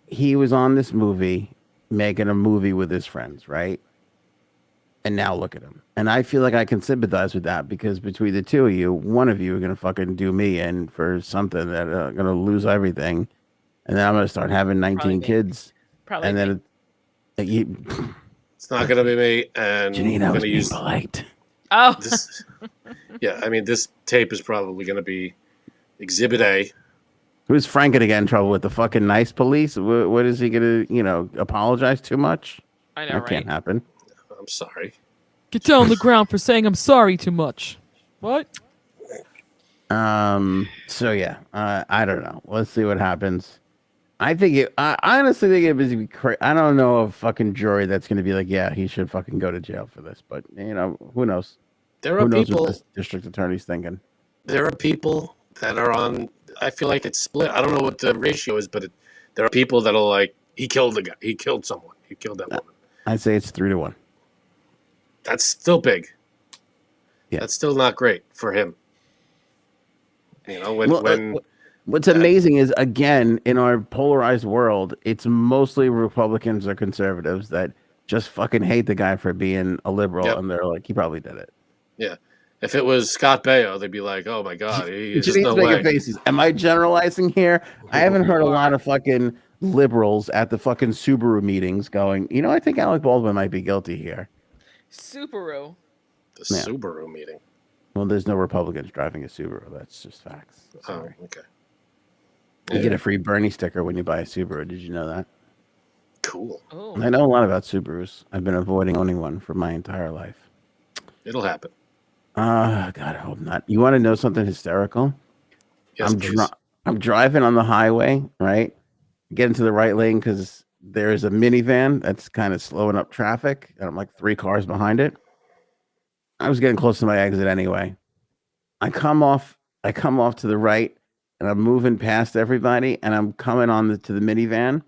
He was on this movie, making a movie with his friends, right? And now look at him. And I feel like I can sympathize with that because between the two of you, one of you are going to fucking do me in for something that going to lose everything. And then I'm going to start having 19 kids. Probably. And then It's not going to be me. And Janine, we're I was going to being use polite. Oh, this. Yeah, I mean, this tape is probably going to be Exhibit A. Who's Frank gonna get in trouble with? The fucking nice police? What is he gonna, apologize too much? I know, That right? can't happen. I'm sorry. Get down on the ground for saying I'm sorry too much. What? So yeah, I don't know. Let's see what happens. I honestly think it would be crazy. I don't know a fucking jury that's gonna be like, yeah, he should fucking go to jail for this. But who knows? There are Who knows people. what this district attorney's thinking? There are people that are on. I feel like it's split. I don't know what the ratio is, but there are people that are like, he killed the guy. He killed someone. He killed that woman. I'd say it's 3-1. That's still big. Yeah. That's still not great for him. What's amazing is, again, in our polarized world, it's mostly Republicans or conservatives that just fucking hate the guy for being a liberal, and they're like, he probably did it. Yeah. If it was Scott Baio, they'd be like, "Oh my God, there's no making way." faces. Am I generalizing here? I haven't heard a lot of fucking liberals at the fucking Subaru meetings going, I think Alec Baldwin might be guilty here. Subaru. The Subaru meeting. Well, there's no Republicans driving a Subaru. That's just facts. Sorry. Oh, okay. You get a free Bernie sticker when you buy a Subaru. Did you know that? Cool. Oh. I know a lot about Subarus. I've been avoiding owning one for my entire life. It'll happen. God, I hope not. You want to know something hysterical? Yes, please. I'm driving on the highway, right? Get into the right lane because there's a minivan that's kind of slowing up traffic, and I'm like 3 cars behind it. I was getting close to my exit anyway. I come off to the right, and I'm moving past everybody, and I'm coming to the minivan,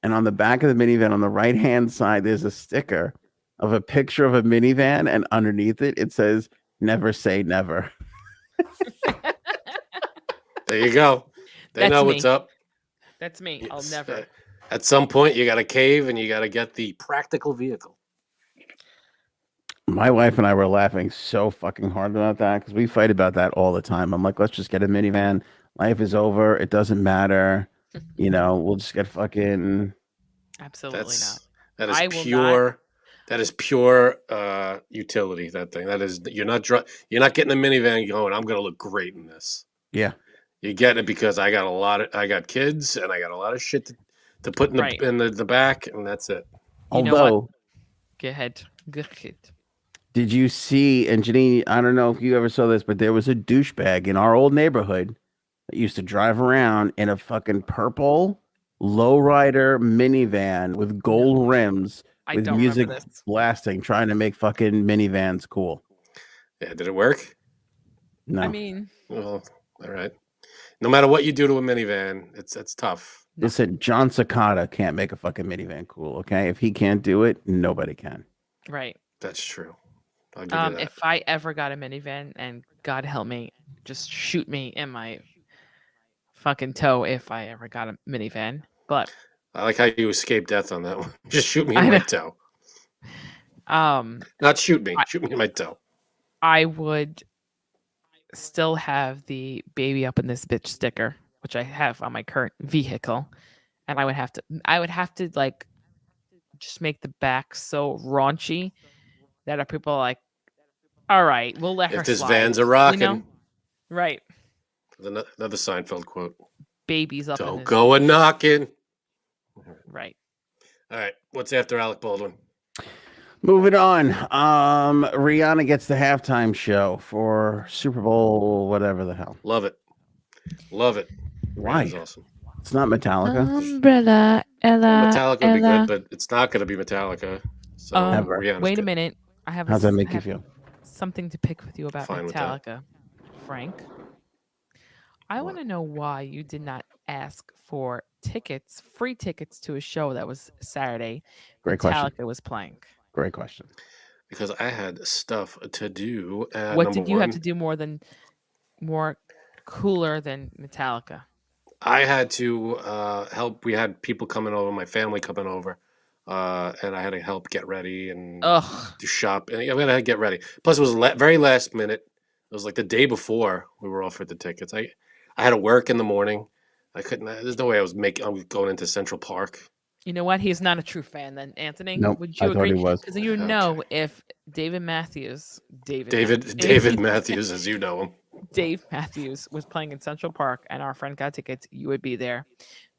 and on the back of the minivan on the right-hand side, there's a sticker of a picture of a minivan, and underneath it says, "Never say never." There you go. They know what's up. That's me. I'll never. At some point, you got to cave and you got to get the practical vehicle. My wife and I were laughing so fucking hard about that because we fight about that all the time. I'm like, let's just get a minivan. Life is over. It doesn't matter. We'll just get fucking. Absolutely not. That is pure. That is pure utility. That thing. That is. You're not getting a minivan going, I'm going to look great in this. Yeah. You get it because I got kids and I got a lot of shit to put in the back, and that's it. Although, go ahead. Did you see, and Janine, I don't know if you ever saw this, but there was a douchebag in our old neighborhood that used to drive around in a fucking purple lowrider minivan with gold rims with music blasting, trying to make fucking minivans cool. Yeah, did it work? No. I mean, well, all right. No matter what you do to a minivan, it's tough. Listen, John Cicada can't make a fucking minivan cool, okay? If he can't do it, nobody can. Right. That's true. I'll give you that. If I ever got a minivan, and God help me, just shoot me in my fucking toe if I ever got a minivan. But I like how you escaped death on that one. Just shoot me in my toe. Not shoot me. Shoot me in my toe. I would still have the baby up in this bitch sticker, which I have on my current vehicle, and I would have to like just make the back so raunchy that people are like, all right, we'll let her if this slide. van's a rockin'. Right. Another Seinfeld quote. Babies up. Don't go a knocking. Right. All right. What's after Alec Baldwin? Moving on. Rihanna gets the halftime show for Super Bowl, whatever the hell. Love it. Love it. Why? That's awesome. It's not Metallica. Umbrella, Ella. Metallica would be good, but it's not going to be Metallica. So wait a minute. I have. How's that make you feel? Something to pick with you about Fine Metallica, Frank. I want to know why you did not ask for free tickets to a show that was Saturday. Great Metallica question. was playing. Great question. Because I had stuff to do. What did you have to do more cooler than Metallica? I had to help. We had people coming over, my family coming over, and I had to help get ready and do shop. And I had to get ready. Plus, it was very last minute. It was like the day before we were offered the tickets. I had to work in the morning. I couldn't. There's no way I was going into Central Park. You know what? He's not a true fan then, Anthony. Nope, Would I you thought agree? he was. Because you Okay. know if David Matthews Matthews, as you know him. Dave Matthews was playing in Central Park and our friend got tickets, you would be there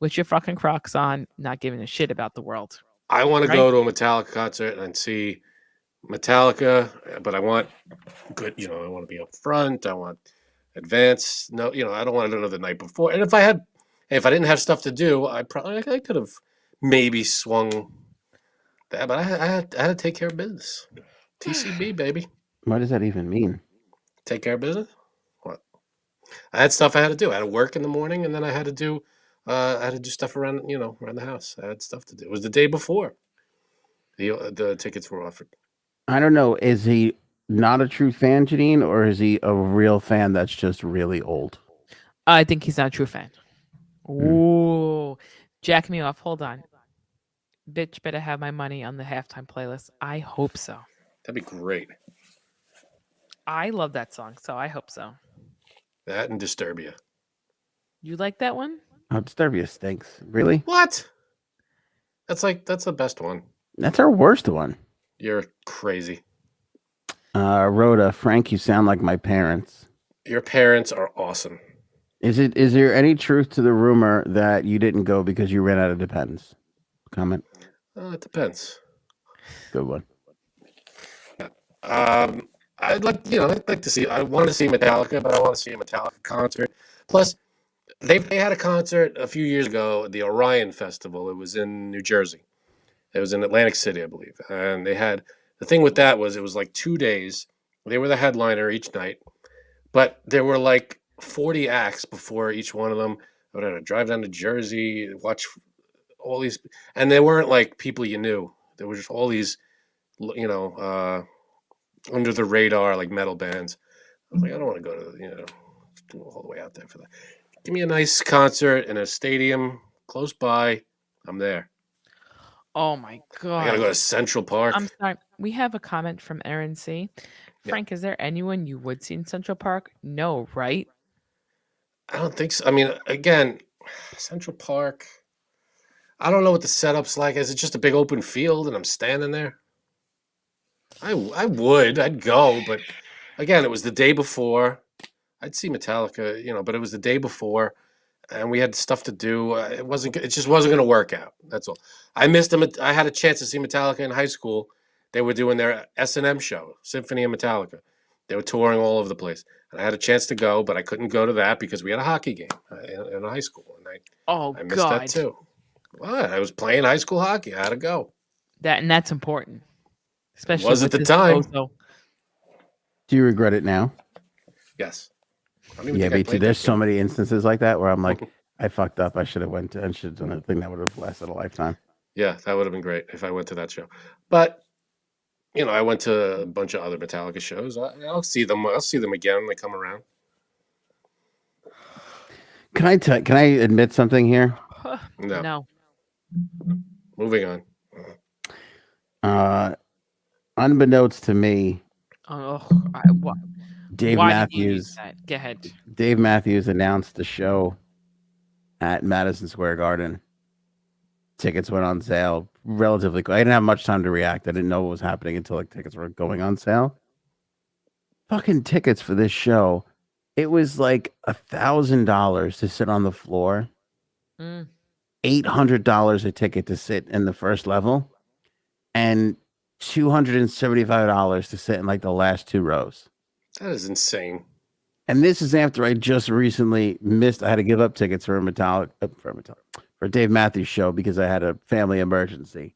with your fucking Crocs on, not giving a shit about the world. I want to Right? go to a Metallica concert and see Metallica, but I want good. I want to be up front. I want advance. No, I don't want to know the night before. And if I didn't have stuff to do, I could have maybe swung that. But I had to take care of business. TCB, baby. What does that even mean? Take care of business. What? I had stuff I had to do. I had to work in the morning, and then I had to do stuff around around the house. I had stuff to do. It was the day before the tickets were offered. I don't know. Is he not a true fan, Janine, or is he a real fan that's just really old? I think he's not a true fan. Ooh, jack me off. Hold on. Bitch better have my money on the halftime playlist. I hope so. That'd be great. I love that song, so I hope so. That and Disturbia. You like that one? Oh, Disturbia stinks. Really? What? That's the best one. That's our worst one. You're crazy. Rhoda, Frank, you sound like my parents. Your parents are awesome. Is there any truth to the rumor that you didn't go because you ran out of Depends? Comment. It depends. Good one. I'd like to see. I wanted to see Metallica, but I want to see a Metallica concert. Plus, they had a concert a few years ago at the Orion Festival. It was in New Jersey. It was in Atlantic City, I believe. And they had the thing with that was it was like 2 days. They were the headliner each night, but there were like 40 acts before each one of them. I would have to drive down to Jersey, watch all these, and they weren't like people you knew. There were just all these, under the radar like metal bands. I was like, I don't want to go to do all the way out there for that. Give me a nice concert in a stadium close by. I'm there. Oh my god! I gotta go to Central Park. I'm sorry. We have a comment from Aaron C. Frank, is there anyone you would see in Central Park? No, right? I don't think so. I mean, again, Central Park. I don't know what the setup's like. Is it just a big open field and I'm standing there? I would. I'd go, but again, it was the day before. I'd see Metallica, but it was the day before, and we had stuff to do. It just wasn't going to work out. That's all. I missed them. I had a chance to see Metallica in high school. They were doing their S&M show, Symphony of Metallica. They were touring all over the place, and I had a chance to go, but I couldn't go to that because we had a hockey game in high school, and I missed that too. What? I was playing high school hockey. I had to go. That's important, especially was at the time. Do you regret it now? Yes. Yeah, me too. There's so many instances like that where I'm like, I fucked up. I should have went to and should have done a thing that would have lasted a lifetime. Yeah, that would have been great if I went to that show. But I went to a bunch of other Metallica shows. I'll see them. I'll see them again when they come around. Can I admit something here? No. Moving on. Unbeknownst to me, Dave Matthews. Go ahead. Dave Matthews announced the show at Madison Square Garden. Tickets went on sale relatively quick. I didn't have much time to react. I didn't know what was happening until tickets were going on sale. Fucking tickets for this show. It was like $1,000 to sit on the floor. $800 a ticket to sit in the first level. And $275 to sit in like the last 2 rows. That is insane. And this is after I just recently missed. I had to give up tickets for for Dave Matthews show because I had a family emergency.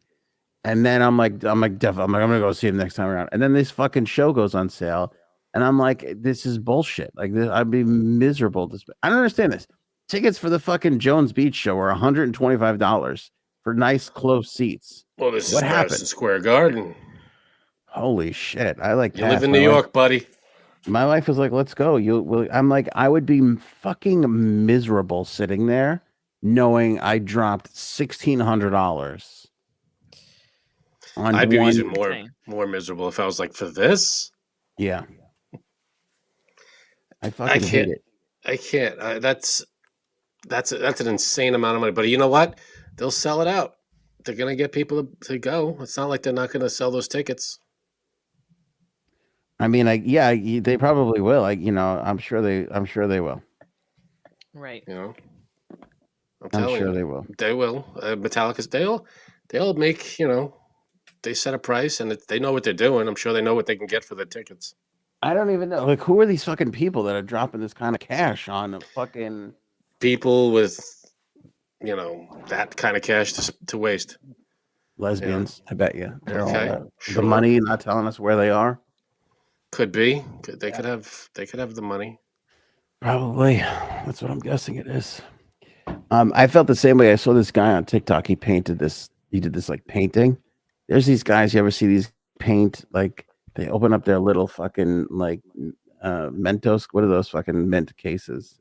And then I'm gonna go see him next time around. And then this fucking show goes on sale, and I'm like, this is bullshit. Like this, I'd be miserable. I don't understand this. Tickets for the fucking Jones Beach show are $125 for nice close seats. Well, this is Madison Square Garden. Holy shit! You live in New York, buddy. My wife was like, "Let's go." I'm like, I would be fucking miserable sitting there, knowing I dropped $1,600 on. I'd be even more miserable if I was like, for this. Yeah, I fucking hate it. I can't. That's an insane amount of money. But you know what? They'll sell it out. they're gonna get people to go. It's not like they're not gonna sell those tickets. I mean, they probably will. I'm sure they will. Right. You know, I'm sure they will. They will. Metallica's they'll make, they set a price and they know what they're doing. I'm sure they know what they can get for the tickets. I don't even know. Like, who are these fucking people that are dropping this kind of cash on a fucking people with, that kind of cash to waste? Lesbians, I bet you. They're Okay, all sure. The money, not telling us where they are. Could be. They could have the money. Probably. That's what I'm guessing it is. I felt the same way. I saw this guy on TikTok. He did this like painting. There's these guys. You ever see these paint? Like they open up their little fucking like Mentos. What are those fucking mint cases?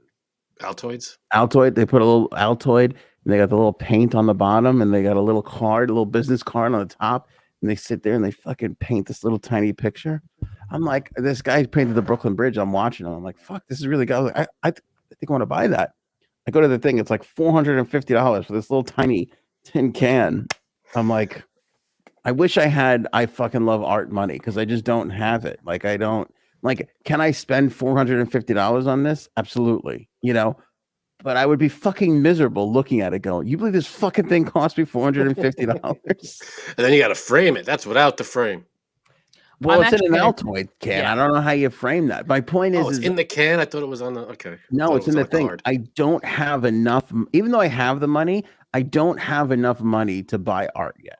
Altoids. Altoid. They put a little Altoid, and they got the little paint on the bottom, and they got a little card, a little business card on the top, and they sit there and they fucking paint this little tiny picture. I'm like, this guy painted the Brooklyn Bridge. I'm watching him. I'm like, fuck, this is really good. I think I want to buy that. I go to the thing. It's like $450 for this little tiny tin can. I'm like, I wish I fucking love art money because I just don't have it. Like, I don't like, can I spend $450 on this? Absolutely. But I would be fucking miserable looking at it going, you believe this fucking thing cost me $450? And then you got to frame it. That's without the frame. Well, it's in an Altoid can. Yeah. I don't know how you frame that. My point is, it's in the can. I thought it was on the. Okay. No, it's in the thing. Card. I don't have enough. Even though I have the money, I don't have enough money to buy art yet.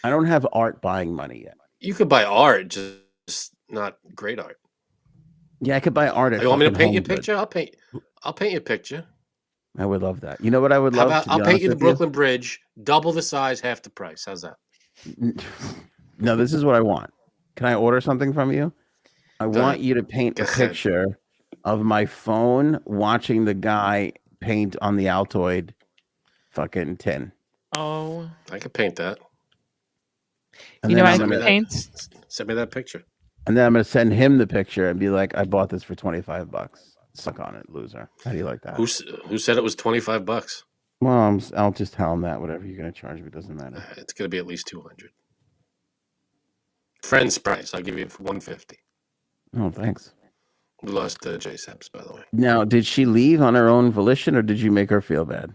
I don't have art buying money yet. You could buy art, just not great art. Yeah, I could buy art. You want me to paint you a picture? I'll paint you a picture. I would love that. You know what I would love? I'll paint you the Brooklyn Bridge, double the size, half the price. How's that? No, this is what I want. Can I order something from you? I want you to paint a picture of my phone watching the guy paint on the Altoid fucking tin. Oh. I could paint that. And I can paint? Send me that picture. And then I'm going to send him the picture and be like, I bought this for $25. Suck on it, loser. How do you like that? Who said it was $25? Well, I'll just tell him that. Whatever you're going to charge me doesn't matter. It's going to be at least $200. Friend's price. I'll give you $150. Oh, thanks. We lost J-Seps, by the way. Now, did she leave on her own volition, or did you make her feel bad?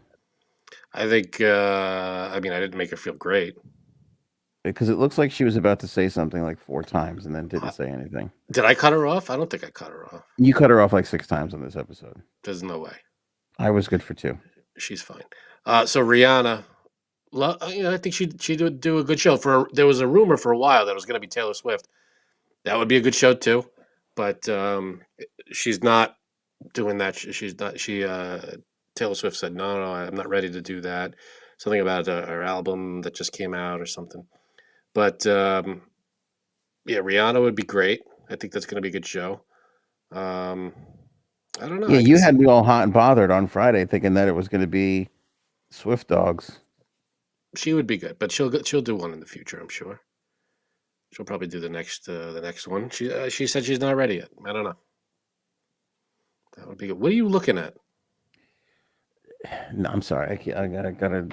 I think, I didn't make her feel great. Because it looks like she was about to say something like 4 times and then didn't say anything. Did I cut her off? I don't think I cut her off. You cut her off like 6 times on this episode. There's no way. I was good for 2. She's fine. So Rihanna, I think she would do a good show. There was a rumor for a while that it was going to be Taylor Swift. That would be a good show too, but she's not doing that. She's not. Taylor Swift said no, I'm not ready to do that. Something about her album that just came out or something. But Rihanna would be great. I think that's going to be a good show. I don't know. Yeah, you had me all hot and bothered on Friday, thinking that it was going to be Swift Dogs. She would be good, but she'll do one in the future, I'm sure. She'll probably do the next one. She said she's not ready yet. I don't know. That would be good. What are you looking at? No, I'm sorry. I got a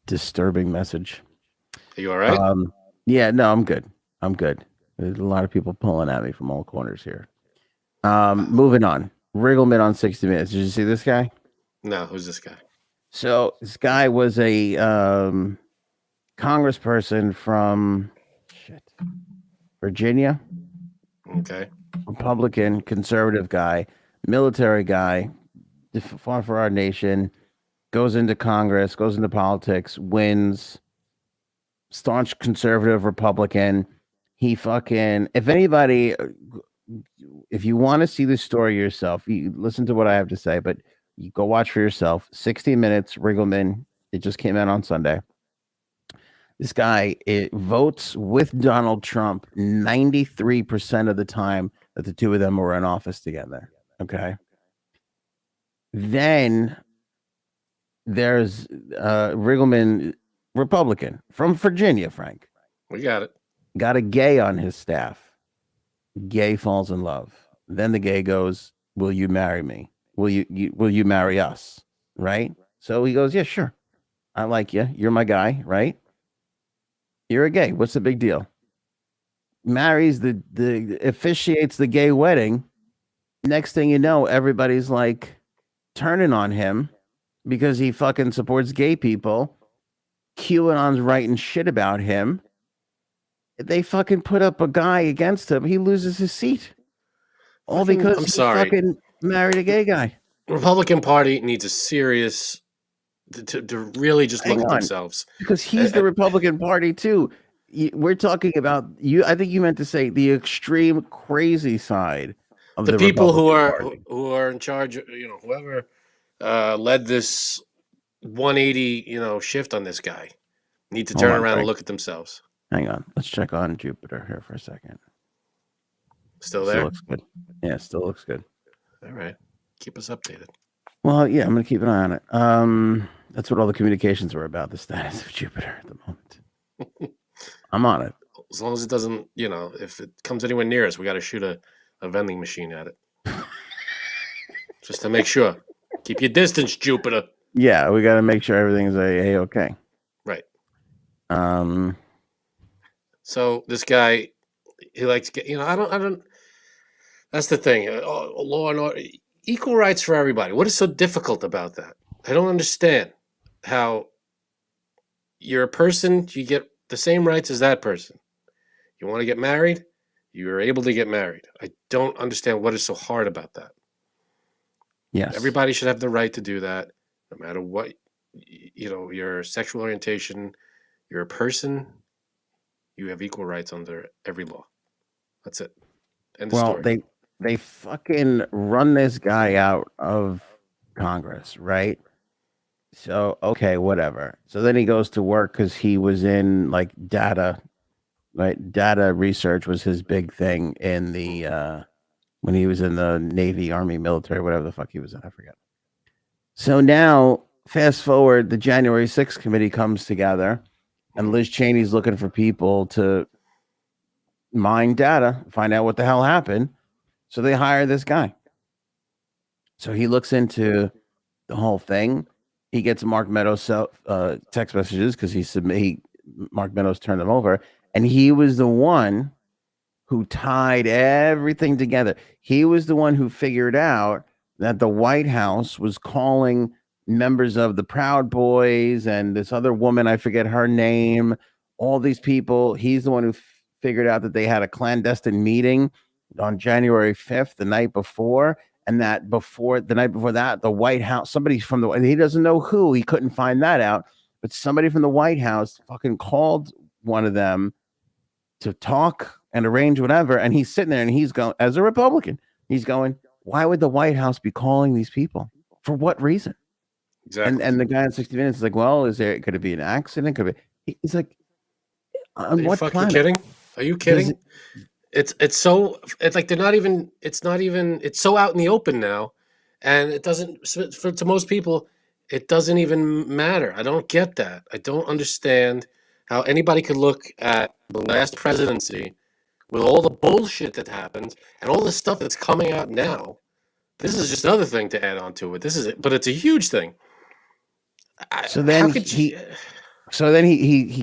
disturbing message. Are you all right? Yeah, no, I'm good. There's a lot of people pulling at me from all corners here. Moving on. Riggleman on 60 Minutes. Did you see this guy? No, who's this guy? So this guy was a congressperson from Virginia. Okay. Republican, conservative guy, military guy, fought for our nation, goes into Congress, goes into politics, wins, staunch conservative Republican. He fucking, if you want to see the story yourself, you listen to what I have to say, but you go watch for yourself. 60 Minutes, Riggleman. It just came out on Sunday. This guy votes with Donald Trump 93% of the time that the two of them were in office together. Okay. Then there's Riggleman, Republican from Virginia, Frank. We got it. Got a gay on his staff. Gay falls in love. Then the gay goes, "Will you marry me? Will you marry us?" Right? So he goes, "Yeah, sure. I like you. You're my guy, right? You're a gay. What's the big deal? Marries the officiates the gay wedding. Next thing you know, everybody's like turning on him because he fucking supports gay people. QAnon's writing shit about him. They fucking put up a guy against him. He loses his seat. All because he fucking married a gay guy. The Republican Party needs a serious to really just look at themselves. Because he's the Republican Party too. We're talking about you. I think you meant to say the extreme crazy side of the people who are in charge. You know, whoever led this 180 shift on this guy need to turn around and look at themselves. Hang on, let's check on Jupiter here for a second. Still there? Still looks good. Yeah, still looks good. All right, keep us updated. Well, yeah, I'm gonna keep an eye on it. That's what all the communications were about, the status of Jupiter at the moment. I'm on it. As long as it doesn't, if it comes anywhere near us, we got to shoot a vending machine at it. Just to make sure. Keep your distance, Jupiter. Yeah, we got to make sure everything's a-okay. Right. So this guy, he likes to get, I don't, that's the thing. Law and order, equal rights for everybody. What is so difficult about that? I don't understand how you're a person, you get the same rights as that person. You want to get married, you're able to get married. I don't understand what is so hard about that. Yes. Everybody should have the right to do that, no matter what, your sexual orientation, you're a person, you have equal rights under every law. That's it. End of story. They fucking run this guy out of Congress, right? So, okay, whatever. So then he goes to work because he was in like data, right? Data research was his big thing in the when he was in the Navy, Army, military, whatever the fuck he was in, I forget. So now, fast forward, the January 6th committee comes together, and Liz Cheney's looking for people to mine data, find out what the hell happened. So they hire this guy. So he looks into the whole thing. He gets Mark Meadows text messages because Mark Meadows turned them over, and he was the one who tied everything together. He was the one who figured out that the White House was calling members of the Proud Boys and this other woman, I forget her name, all these people. He's the one who figured out that they had a clandestine meeting on January 5th, the night before. And the night before that, the White House, somebody from he doesn't know who, he couldn't find that out, but somebody from the White House fucking called one of them to talk and arrange whatever. And he's sitting there and he's going, as a Republican, he's going, why would the White House be calling these people? For what reason? Exactly. And the guy in 60 Minutes is like, well, could it be an accident? Could it be? He's like, on what planet? Kidding? Are you kidding? It's like they're not even, it's so out in the open now. And it doesn't, to most people, it doesn't even matter. I don't get that. I don't understand how anybody could look at the last presidency with all the bullshit that happened and all the stuff that's coming out now. This is just another thing to add on to it. But it's a huge thing. So then he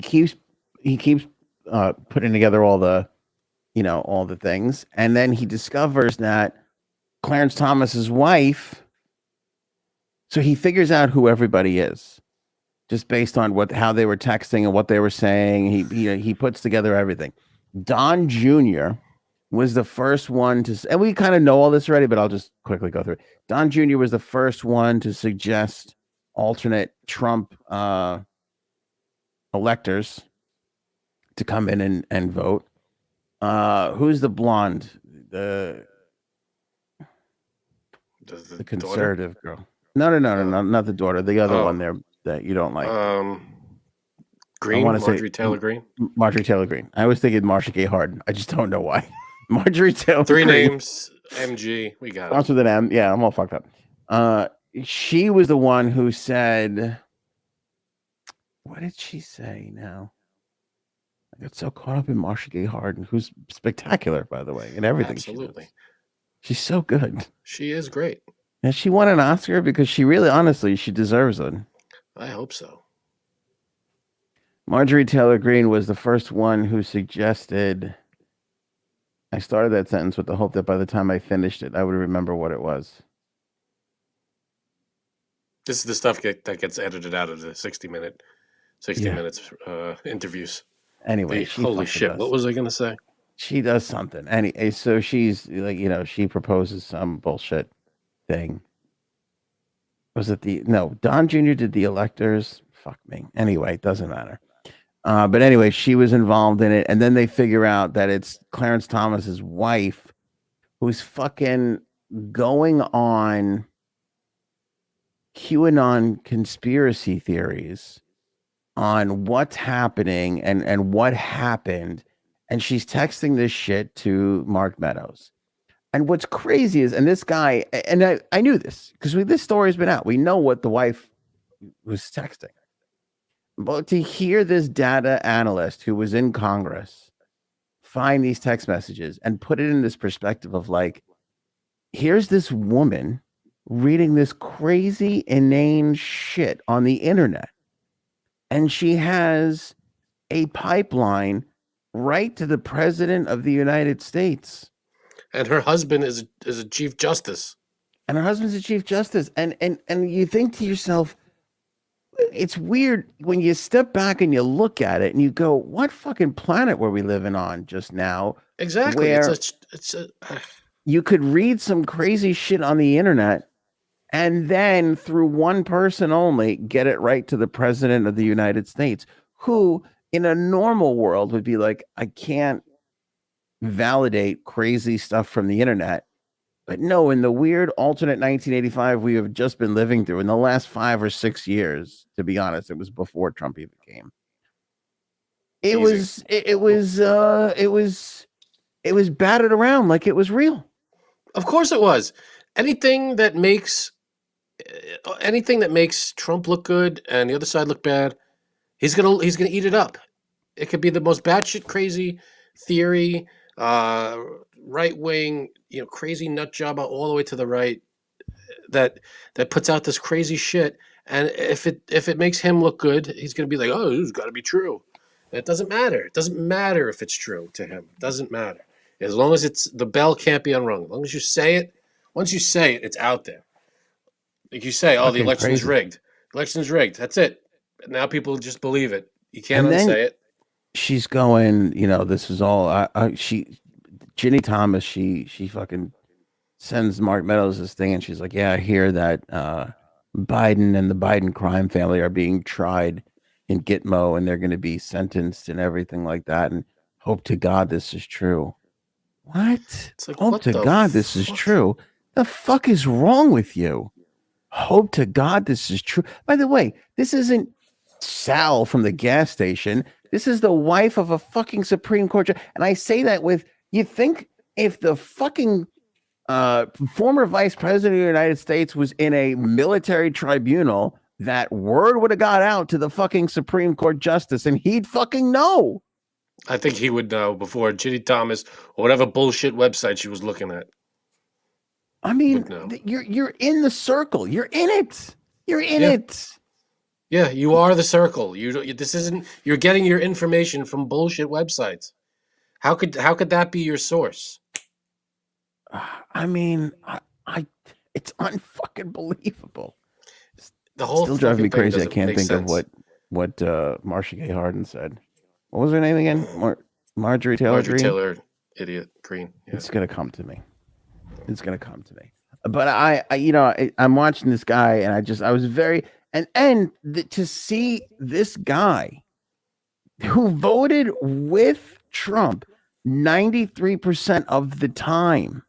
keeps putting together all the things, and then he discovers that Clarence Thomas's wife. So he figures out who everybody is, just based on how they were texting and what they were saying. He puts together everything. Don Jr. was the first one to, and we kind of know all this already, but I'll just quickly go through it. Don Jr. was the first one to suggest alternate Trump electors to come in and vote. Who's the blonde? The conservative daughter? Girl. No, not the daughter. The other one there that you don't like. Green. Marjorie Taylor Greene. Marjorie Taylor Greene. I was thinking Marsha Gay Harden. I just don't know why. Marjorie Taylor. Three names. MG. We got it. Starts with an M. Yeah, I'm all fucked up. She was the one who said, what did she say now? I got so caught up in Marsha Gay Harden, who's spectacular, by the way, in everything. Absolutely. She's so good. She is great. And she won an Oscar because she really, honestly, she deserves it. I hope so. Marjorie Taylor Greene was the first one who suggested. I started that sentence with the hope that by the time I finished it, I would remember what it was. This is the stuff that gets edited out of the 60 minutes interviews. Anyway, holy shit! What was I gonna say? She does something. Anyway, so she's like, she proposes some bullshit thing. Was it Don Jr. did the electors? Fuck me. Anyway, it doesn't matter. But anyway, she was involved in it, and then they figure out that it's Clarence Thomas's wife who's fucking going on QAnon conspiracy theories on what's happening and what happened, and she's texting this shit to Mark Meadows. And what's crazy is, and this guy, and I knew this because this story's been out. We know what the wife was texting. But to hear this data analyst who was in Congress find these text messages and put it in this perspective of like, here's this woman reading this crazy, inane shit on the internet. And she has a pipeline right to the president of the United States. And her husband is a chief justice. And her husband's a chief justice. And you think to yourself, it's weird when you step back and you look at it and you go, what fucking planet were we living on just now? Exactly. Where you could read some crazy shit on the internet and then through one person only get it right to the president of the United States, who in a normal world would be like, I can't validate crazy stuff from the internet. But no, in the weird alternate 1985 we have just been living through in the last 5 or 6 years, to be honest, it was before Trump even came. It was batted around like it was real. Of course it was. Anything that makes Trump look good and the other side look bad, he's gonna eat it up. It could be the most batshit crazy theory, right wing, crazy nut job all the way to the right that puts out this crazy shit. And if it makes him look good, he's gonna be like, oh, this has got to be true. And it doesn't matter. It doesn't matter if it's true to him. It doesn't matter. As long as the bell can't be unrung. As long as you say it, once you say it, it's out there. Like you say, the election's rigged. Election's rigged. That's it. Now people just believe it. You can't unsay it. She's going, this is all. Ginny Thomas, she fucking sends Mark Meadows this thing, and she's like, yeah, I hear that Biden and the Biden crime family are being tried in Gitmo, and they're going to be sentenced and everything like that. And hope to God this is true. What? It's like, hope to God this is true. The fuck is wrong with you? Hope to God this is true. By the way, this isn't Sal from the gas station. This is the wife of a fucking Supreme Court judge. And I say that with, you think if the fucking former vice president of the United States was in a military tribunal, that word would have got out to the fucking Supreme Court justice and he'd fucking know. I think he would know before Ginny Thomas or whatever bullshit website she was looking at. I mean, you're in the circle. You're in it. You're in it. Yeah, you are the circle. You're getting your information from bullshit websites. How could that be your source? I mean, it's unfucking believable. The whole still driving me crazy. I can't think sense. of what Marcia Gay Harden said. What was her name again? Marjorie Taylor Greene? Taylor, idiot Greene. Yeah. It's gonna come to me. But I'm watching this guy, and I was very to see this guy who voted with Trump 93% of the time,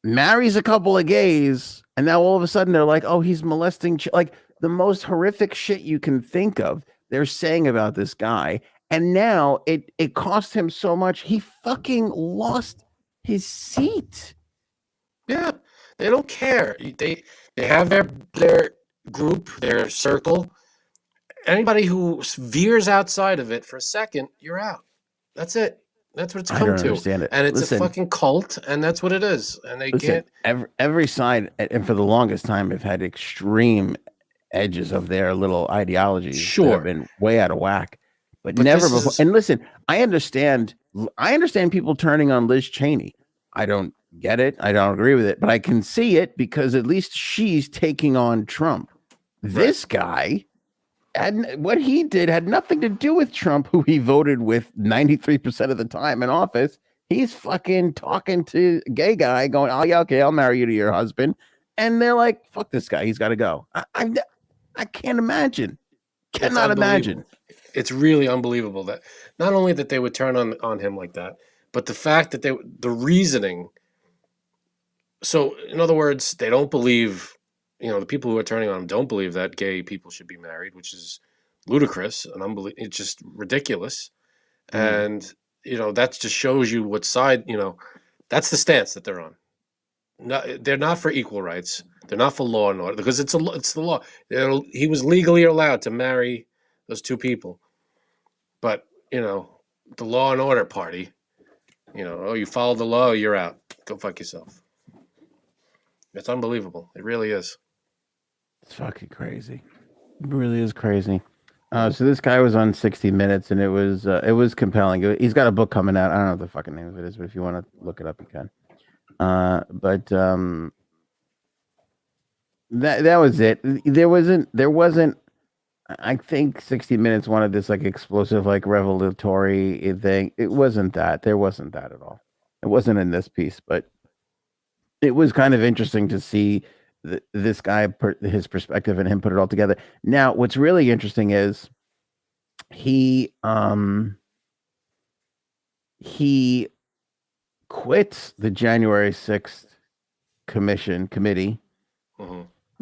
marries a couple of gays, and now all of a sudden they're like, oh, he's molesting, like the most horrific shit you can think of. They're saying about this guy, and now it cost him so much. He fucking lost his seat. Yeah, they don't care. They have their group, their circle. Anybody who veers outside of it for a second, you're out. That's it. That's what it's come to. Understand it. And it's a fucking cult, and that's what it is. And they can't. Every side, and for the longest time, have had extreme edges of their little ideologies that Sure. have been way out of whack. But But never this before. is- And listen, I understand people turning on Liz Cheney. I don't get it. I don't agree with it, but I can see it because at least she's taking on Trump. This guy, what he did had nothing to do with Trump, who he voted with 93% of the time in office. He's fucking talking to a gay guy going, oh, yeah, okay, I'll marry you to your husband. And they're like, fuck this guy. He's got to go. I can't imagine. Cannot imagine. It's really unbelievable that not only that they would turn on him like that, but the fact that the reasoning. So, in other words, they don't believe, the people who are turning on him don't believe that gay people should be married, which is ludicrous and it's just ridiculous. And, that just shows you what side, that's the stance that they're on. No, they're not for equal rights. They're not for law and order because it's the law. He was legally allowed to marry those two people. But, the law and order party, you follow the law, you're out. Go fuck yourself. It's unbelievable. It really is. It's fucking crazy. It really is crazy. So this guy was on 60 Minutes, and it was compelling. He's got a book coming out. I don't know what the fucking name of it is, but if you want to look it up, you can. But that was it. There wasn't. I think 60 Minutes wanted this like explosive, like revelatory thing. It wasn't that. There wasn't that at all. It wasn't in this piece, but it was kind of interesting to see this guy, his perspective, and him put it all together. Now, what's really interesting is he quits the January 6th committee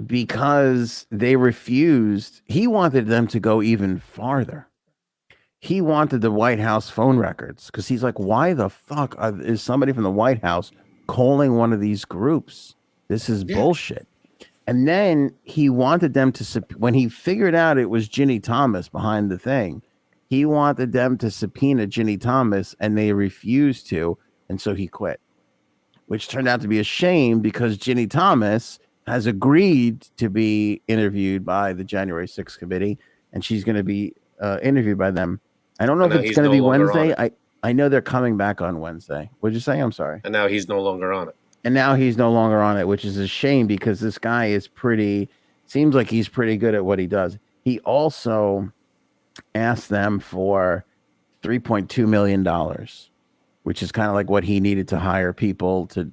because they refused. He wanted them to go even farther. He wanted the White House phone records because he's like, why the fuck is somebody from the White House calling one of these groups? This is bullshit. And then he wanted them to, when he figured out it was Ginny Thomas behind the thing, he wanted them to subpoena Ginny Thomas, and they refused to. And so he quit, which turned out to be a shame because Ginny Thomas has agreed to be interviewed by the January 6th committee, and she's going to be interviewed by them. I don't know if it's going to be Wednesday. I know they're coming back on Wednesday. What'd you say? I'm sorry. And now he's no longer on it. And now he's no longer on it, which is a shame because this guy seems like he's pretty good at what he does. He also asked them for $3.2 million, which is kind of like what he needed to hire people to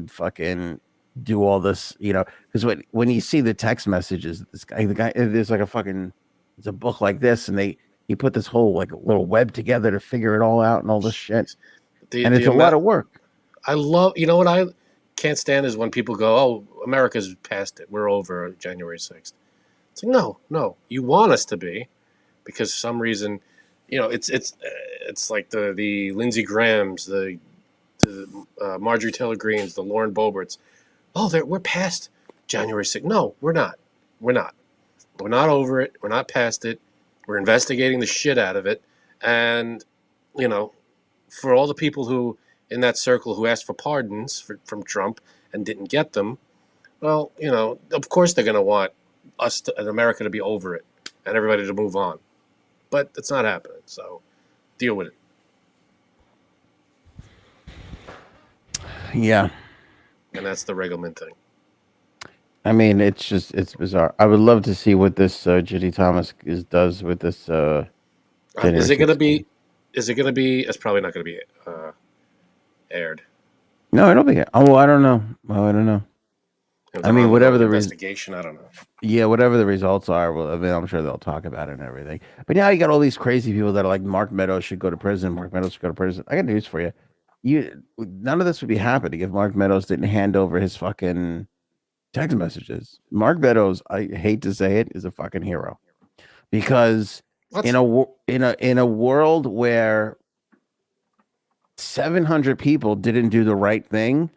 fucking do all this, because when you see the text messages, the guy, there's like it's a book like this, and he put this whole like little web together to figure it all out and all this shit. And it's a lot of work. I love, what I can't stand is when people go, oh, America's past it. We're over January 6th. It's like, no, you want us to be, because for some reason, it's like the Lindsey Grahams, the Marjorie Taylor Greenes, the Lauren Boeberts. Oh, we're past January 6th. No, we're not. We're not. We're not over it. We're not past it. We're investigating the shit out of it. And, for all the people who in that circle who asked for pardons from Trump and didn't get them, well, of course they're going to want us in America to be over it and everybody to move on. But it's not happening. So deal with it. Yeah. And that's the Riggleman thing. I mean, it's bizarre. I would love to see what this Ginny Thomas does with this. Is it going to be? It's probably not going to be aired. No, it'll be. Oh, I don't know. I mean, whatever the investigation, I don't know. Yeah, whatever the results are, well, I mean, I'm sure they'll talk about it and everything. But now you got all these crazy people that are like, Mark Meadows should go to prison. Mark Meadows should go to prison. I got news for you. None of this would be happening if Mark Meadows didn't hand over his fucking text messages. Mark Meadows, I hate to say it, is a fucking hero, because in a world where 700 people didn't do the right thing,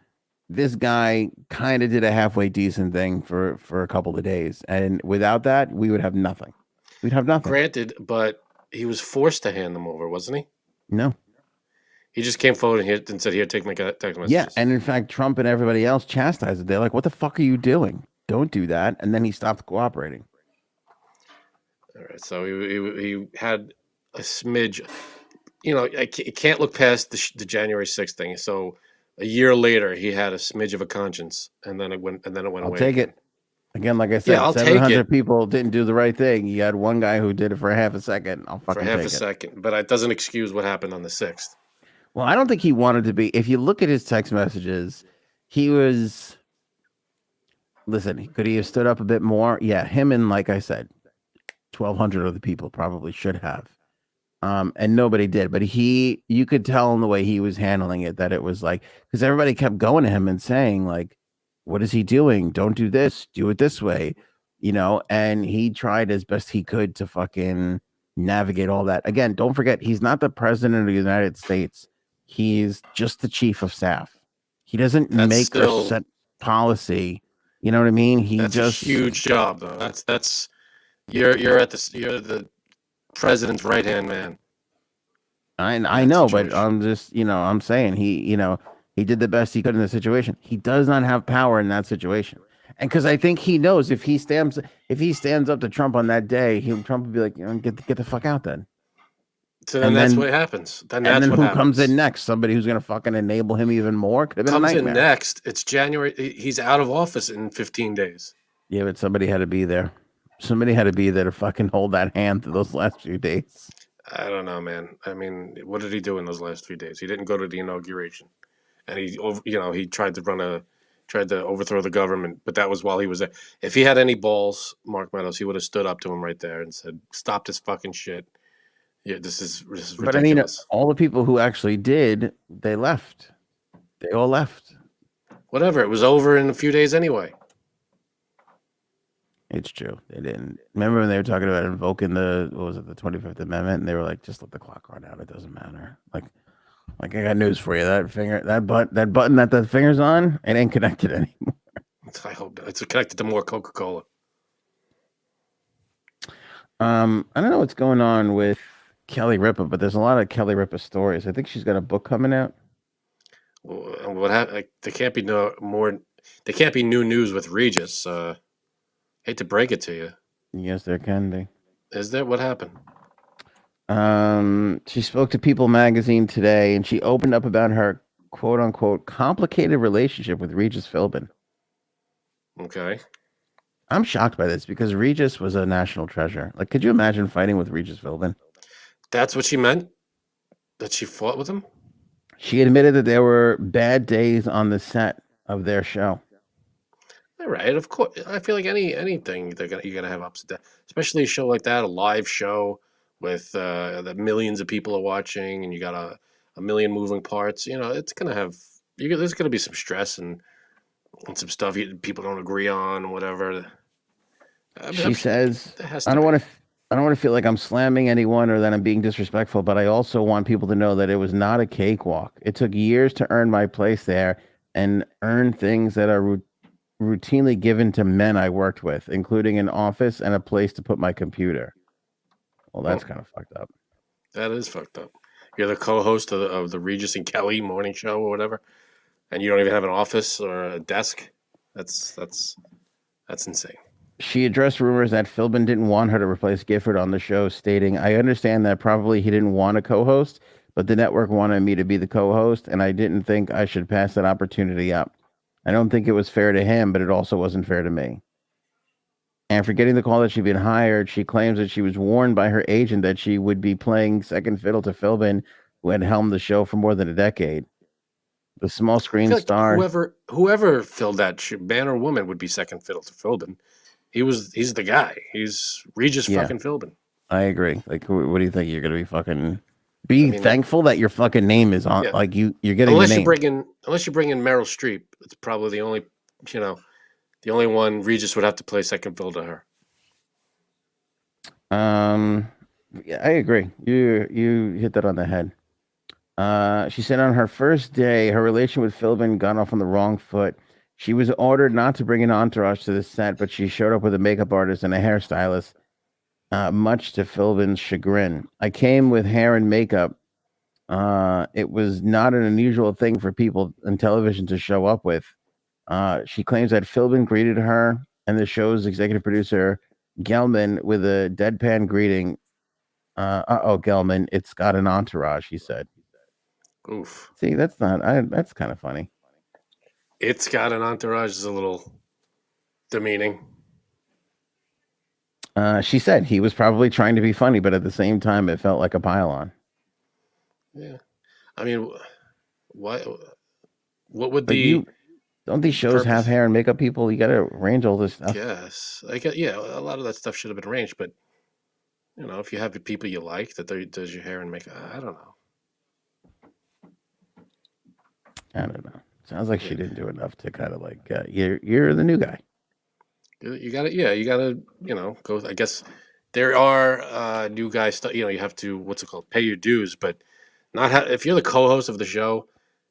this guy kind of did a halfway decent thing for a couple of days, and without that, we would have nothing. We'd have nothing. Granted, but he was forced to hand them over, wasn't he? No. He just came forward and said, "Here, take my text messages." Yeah, and in fact, Trump and everybody else chastised it. They're like, "What the fuck are you doing? Don't do that." And then he stopped cooperating. All right. So he had a smidge. You know, it can't look past the January 6th thing. So a year later, he had a smidge of a conscience, and then it went I'll away. take again. it. Again, like I said, Yeah, I'll take 700 it. people didn't do the right thing. You had one guy who did it for half a second. I'll fucking For half take a it. second, but it doesn't excuse what happened on the 6th. Well, I don't think he wanted to be. If you look at his text messages, he was. Listen, could he have stood up a bit more? Yeah, him and, like I said, 1,200 other people probably should have. And nobody did. But you could tell in the way he was handling it that it was like, because everybody kept going to him and saying, like, what is he doing? Don't do this. Do it this way. You know, and he tried as best he could to fucking navigate all that. Again, don't forget, he's not the president of the United States. He's just the chief of staff. He doesn't make or set policy. You know what I mean? That's a huge job, though. That's you're the president's right hand man. I know, but I'm just, I'm saying he did the best he could in the situation. He does not have power in that situation. And because I think he knows if he stands up to Trump on that day, Trump would be like, get the fuck out then. So then that's what happens. Then who comes in next? Somebody who's gonna fucking enable him even more? Could have been a nightmare. Comes in next. It's January. He's out of office in 15 days. Yeah, but somebody had to be there. Somebody had to be there to fucking hold that hand through those last few days. I don't know, man. I mean, what did he do in those last few days? He didn't go to the inauguration, and he tried to overthrow the government, but that was while he was there. If he had any balls, Mark Meadows, he would have stood up to him right there and said, "Stop this fucking shit." Yeah, this is ridiculous. But I mean, all the people who actually did, they left. They all left. Whatever. It was over in a few days anyway. It's true. They didn't. Remember when they were talking about invoking the 25th Amendment, and they were like, "Just let the clock run out. It doesn't matter." Like I got news for you. That button that the finger's on, it ain't connected anymore. I hope it's connected to more Coca-Cola. I don't know what's going on with Kelly Ripa, but there's a lot of Kelly Ripa stories. I think she's got a book coming out. Well, what happened? Like, there can't be There can't be new news with Regis. Hate to break it to you. Yes, there can be. Is there? What happened? She spoke to People magazine today, and she opened up about her quote unquote complicated relationship with Regis Philbin. Okay. I'm shocked by this because Regis was a national treasure. Like, could you imagine fighting with Regis Philbin? That's what she meant? That she fought with him? She admitted that there were bad days on the set of their show. All right, of course. I feel like anything you're gonna have ups and downs, especially a show like that, a live show with that millions of people are watching, and you got a million moving parts. It's gonna have there's gonna be some stress and some stuff people don't agree on, whatever. She says, "I don't want to feel like I'm slamming anyone or that I'm being disrespectful, but I also want people to know that it was not a cakewalk. It took years to earn my place there and earn things that are routinely given to men I worked with, including an office and a place to put my computer." Well, that's kind of fucked up. That is fucked up. You're the co-host of the Regis and Kelly morning show or whatever, and you don't even have an office or a desk. That's insane. She addressed rumors that Philbin didn't want her to replace Gifford on the show, stating, "I understand that probably he didn't want a co-host, but the network wanted me to be the co-host, and I didn't think I should pass that opportunity up. I don't think it was fair to him, but it also wasn't fair to me." And for getting the call that she'd been hired, she claims that she was warned by her agent that she would be playing second fiddle to Philbin, who had helmed the show for more than a decade. The small screen star. Whoever filled that man or woman would be second fiddle to Philbin. He's the guy. He's Regis fucking Philbin. I agree. Like, what do you think? You're gonna be fucking thankful that your fucking name is on. Yeah. Like you're getting unless the name. Unless you bring in Meryl Streep, it's probably the only one Regis would have to play second fiddle to her. Yeah, I agree. You hit that on the head. She said on her first day, her relation with Philbin got off on the wrong foot. She was ordered not to bring an entourage to the set, but she showed up with a makeup artist and a hairstylist, much to Philbin's chagrin. "I came with hair and makeup. It was not an unusual thing for people in television to show up with." She claims that Philbin greeted her and the show's executive producer Gelman with a deadpan greeting. Gelman, it's got an entourage, he said. Oof. See, that's kind of funny. It's got an entourage is a little demeaning. She said he was probably trying to be funny, but at the same time, it felt like a pile-on. Yeah. I mean, what would don't these shows have hair and makeup people? You got to arrange all this stuff. Yes. Yeah, a lot of that stuff should have been arranged, but if you have the people you like that does your hair and makeup, I don't know. I don't know. Sounds like she didn't do enough to kind of like, you're the new guy. You got to, go. I guess there are new guys. You have to, what's it called, pay your dues, but if you're the co-host of the show,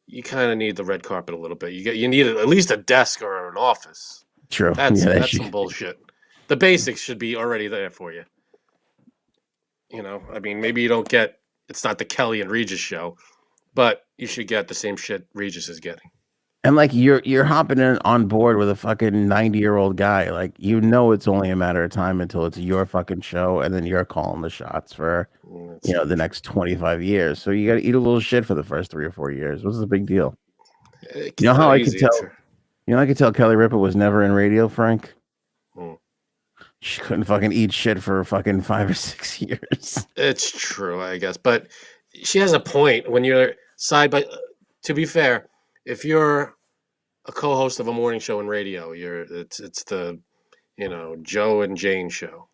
you kind of need the red carpet a little bit. You need at least a desk or an office. True. That's some bullshit. The basics should be already there for you. I mean, maybe you don't get. It's not the Kelly and Regis show, but you should get the same shit Regis is getting. And like you're hopping in on board with a fucking 90-year-old guy. Like it's only a matter of time until it's your fucking show, and then you're calling the shots for the next 25 years. So you got to eat a little shit for the first 3 or 4 years. What's the big deal? You know how I could tell? I could tell Kelly Ripa was never in radio, Frank. She couldn't fucking eat shit for fucking 5 or 6 years. It's true, I guess, but she has a point when you're side by. To be fair, if you're a co-host of a morning show in radio, it's the Joe and Jane show.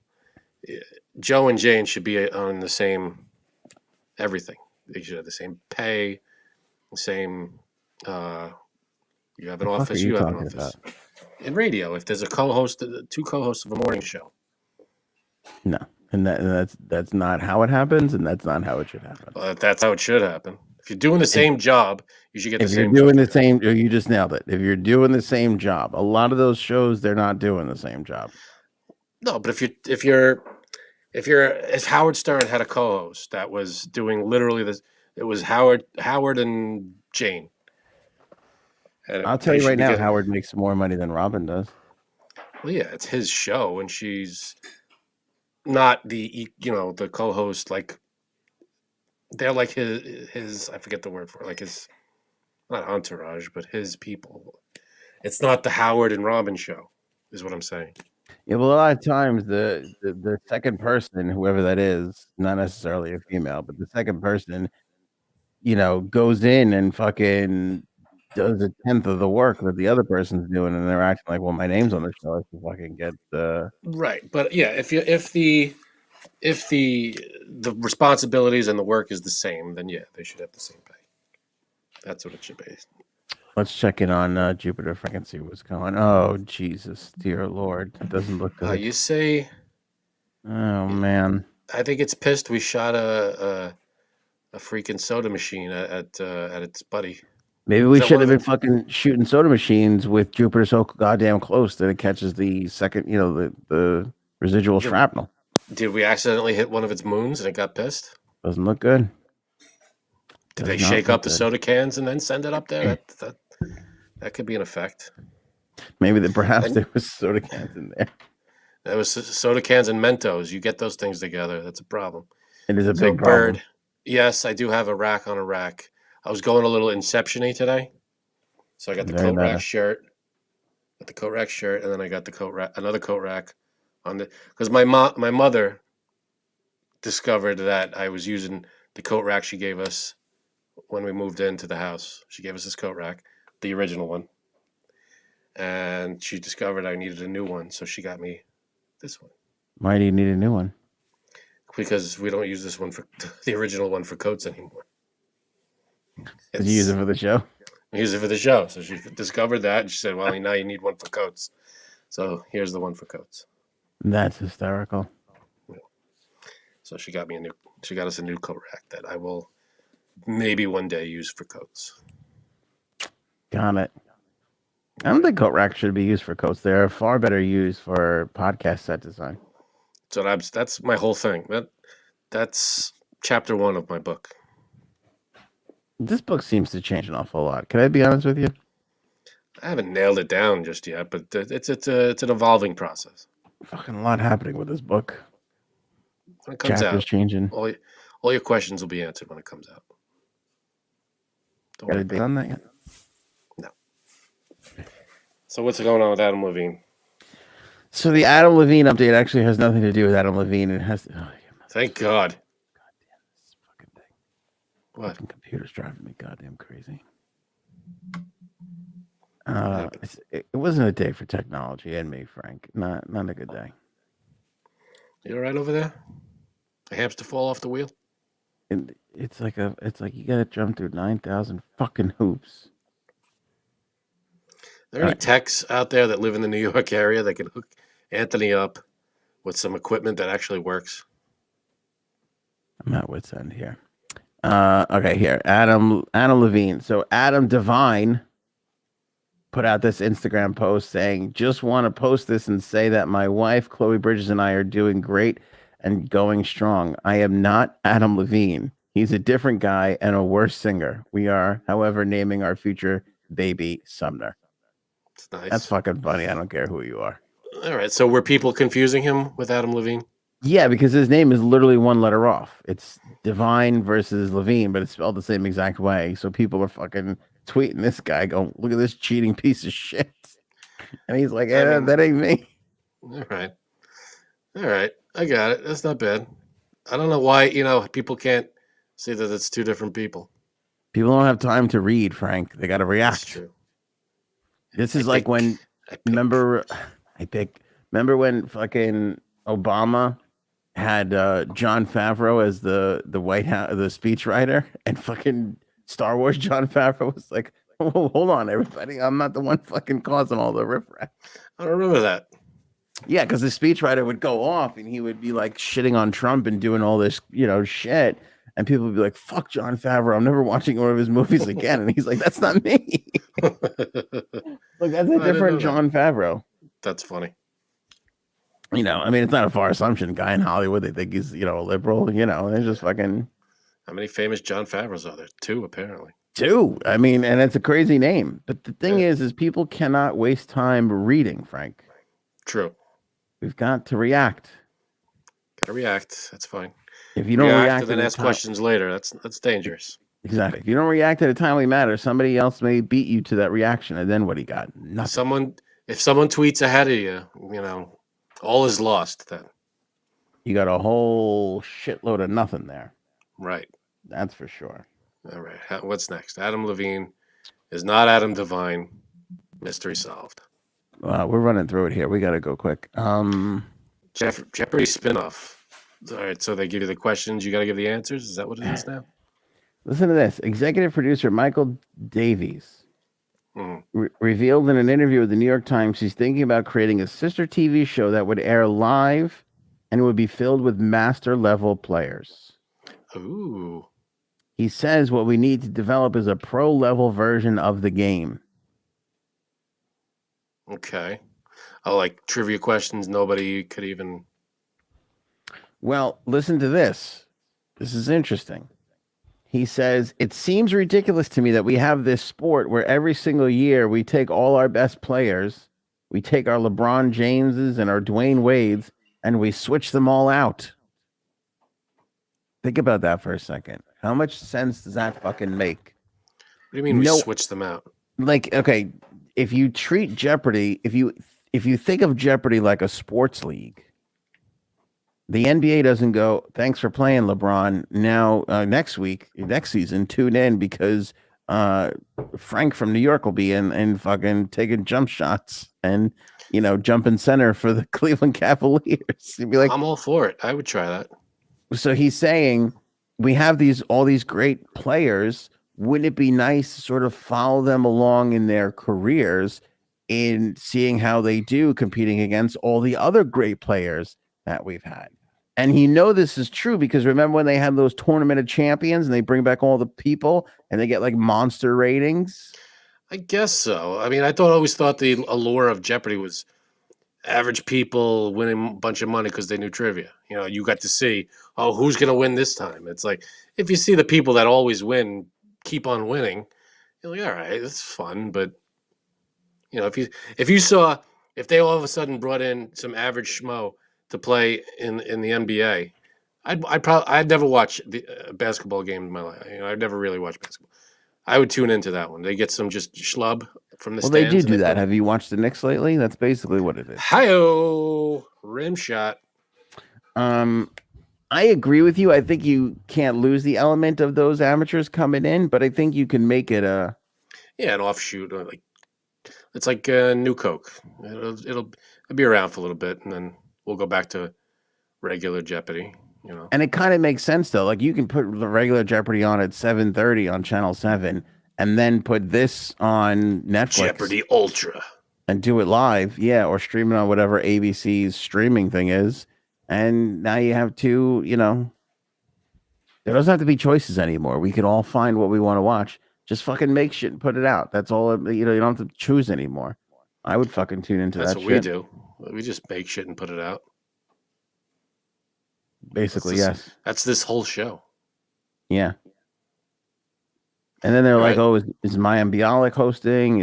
Joe and Jane should be on the same everything. They should have the same pay, the same. You have an office. You have an office. About? In radio, if there's a co-host, 2 co-hosts of a morning show. No, and that's not how it happens, and that's not how it should happen. That's how it should happen. If you're doing the same job, you should get the same. If you're doing the same, you just nailed it. If you're doing the same job, a lot of those shows they're not doing the same job. No, but if Howard Stern had a co-host that was doing literally this, it was Howard and Jane. And I'll tell you right now, Howard makes more money than Robin does. Well, yeah, it's his show, and she's not the the co-host. Like they're like his I forget the word for it, like his not entourage, but his people. It's not the Howard and Robin show, is what I'm saying. Yeah, well, a lot of times the second person, whoever that is, not necessarily a female, but the second person, goes in and fucking does 1/10 of the work that the other person's doing, and they're acting like, well, my name's on the show, I should fucking get the right. But yeah, if the responsibilities and the work is the same, then yeah, they should have the same pay. That's what it should be. Let's check in on Jupiter if I can see what's going. Oh Jesus, dear Lord, it doesn't look good. You say? Oh man, I think it's pissed. We shot a freaking soda machine at its buddy. Maybe we should have been fucking shooting soda machines with Jupiter so goddamn close that it catches the second, the residual shrapnel. Did we accidentally hit one of its moons and it got pissed? Doesn't look good. Did they shake up the soda cans and then send it up there? That could be an effect. Maybe perhaps there was soda cans in there. There was soda cans and Mentos. You get those things together, that's a problem. It is a big problem. Bird. Yes, I do have a rack on a rack. I was going a little Inception-y today. So I got the coat rack shirt. Got the coat rack shirt, and then I got the another coat rack on the because my mother discovered that I was using the coat rack she gave us when we moved into the house. She gave us this coat rack, the original one. And she discovered I needed a new one, so she got me this one. Why do you need a new one? Because we don't use this one for the original one for coats anymore. Did you use it for the show? I use it for the show. So she discovered that, and she said, well, now you need one for coats. So here's the one for coats. That's hysterical. Yeah. So she got us a new coat rack that I will maybe one day use for coats. Got it. I don't think coat racks should be used for coats. They're far better used for podcast set design. So that's my whole thing. That's chapter 1 of my book. This book seems to change an awful lot. Can I be honest with you? I haven't nailed it down just yet, but it's an evolving process. Fucking a lot happening with this book. When it comes Chapters out, changing. all your questions will be answered when it comes out. Don't Got worry a date about on that yet? No. So what's going on with Adam Levine? So the Adam Levine update actually has nothing to do with Adam Levine. It has. Thank God. Goddamn, this fucking thing. What? Fucking computer's driving me goddamn crazy. It wasn't a day for technology and me, Frank. Not a good day. You all right over there? A hamster fall off the wheel? And it's like you gotta jump through 9,000 fucking hoops. Are there any techs out there that live in the New York area that can hook Anthony up with some equipment that actually works? I'm at wit's end here. Okay, here. Adam Levine. So Adam DeVine put out this Instagram post saying, just want to post this and say that my wife, Chloe Bridges, and I are doing great and going strong. I am not Adam Levine. He's a different guy and a worse singer. We are, however, naming our future baby Sumner. It's nice. That's fucking funny. I don't care who you are. All right. So were people confusing him with Adam Levine? Yeah, because his name is literally one letter off. It's DeVine versus Levine, but it's spelled the same exact way. So people are fucking tweeting this guy going, look at this cheating piece of shit. And he's like, that ain't me. All right. I got it. That's not bad. I don't know why, people can't see that it's two different people. People don't have time to read, Frank. They got to react. That's true. This is like when, remember when fucking Obama had Jon Favreau as the White House, the speechwriter, and fucking Star Wars Jon Favreau was like, oh, hold on, everybody. I'm not the one fucking causing all the riffraff. I don't remember that. Yeah, because the speechwriter would go off and he would be like shitting on Trump and doing all this, shit. And people would be like, fuck Jon Favreau. I'm never watching one of his movies again. And he's like, that's not me. Look, that's a different Jon Favreau. That's funny. I mean, it's not a far assumption. Guy in Hollywood, they think he's, a liberal, they're just fucking. How many famous Jon Favreaus are there? 2, apparently. 2. I mean, and it's a crazy name. But the thing is people cannot waste time reading, Frank. True. We've got to react. Got to react. That's fine. If you don't react and then ask questions later, that's dangerous. Exactly. If you don't react at a timely manner, somebody else may beat you to that reaction, and then what do you got? Nothing. If someone tweets ahead of you, all is lost then. You got a whole shitload of nothing there. Right. That's for sure. All right. What's next? Adam Levine is not Adam DeVine. Mystery solved. We're running through it here. We got to go quick. Jeopardy spinoff. All right. So they give you the questions. You got to give the answers. Is that what it is now? Listen to this. Executive producer Michael Davies revealed in an interview with the New York Times he's thinking about creating a sister TV show that would air live and would be filled with master-level players. Ooh. He says what we need to develop is a pro-level version of the game. Okay. Like trivia questions nobody could even... Well, listen to this. This is interesting. He says, it seems ridiculous to me that we have this sport where every single year we take all our best players, we take our LeBron Jameses and our Dwayne Wades, and we switch them all out. Think about that for a second. How much sense does that fucking make? What do you mean we switch them out? Like, okay, if you treat Jeopardy, if you think of Jeopardy like a sports league, the NBA doesn't go, thanks for playing, LeBron. Now, next season, tune in because Frank from New York will be in and fucking taking jump shots and, jumping center for the Cleveland Cavaliers. You'd be like, I'm all for it. I would try that. So he's saying we have all these great players. Wouldn't it be nice to sort of follow them along in their careers in seeing how they do competing against all the other great players that we've had? And this is true because remember when they had those tournament of champions and they bring back all the people and they get like monster ratings? I guess so. I mean, always thought the allure of Jeopardy was average people winning a bunch of money because they knew trivia. You got to see, who's going to win this time? It's like, if you see the people that always win keep on winning, you're like, all right, it's fun. But, if you saw if they all of a sudden brought in some average schmo to play in the NBA, I'd never watch the basketball game in my life. I've never really watched basketball. I would tune into that one. They get some just schlub from the Well, stands. they do that. Have you watched the Knicks lately? That's basically what it is. Hi-oh, rim shot. I agree with you. I think you can't lose the element of those amateurs coming in, but I think you can make it an offshoot. It's like New Coke. It'll be around for a little bit, and then we'll go back to regular Jeopardy. And it kind of makes sense though. Like you can put the regular Jeopardy on at 7:30 on Channel 7, and then put this on Netflix. Jeopardy Ultra. And do it live, or stream it on whatever ABC's streaming thing is. And now you have two, there doesn't have to be choices anymore. We can all find what we want to watch. Just fucking make shit and put it out. That's all. You don't have to choose anymore. I would fucking tune into that. That's what we do. We just make shit and put it out. Basically, yes. That's this whole show. Yeah. And then they're like, "Oh, is Mayim Bialik hosting?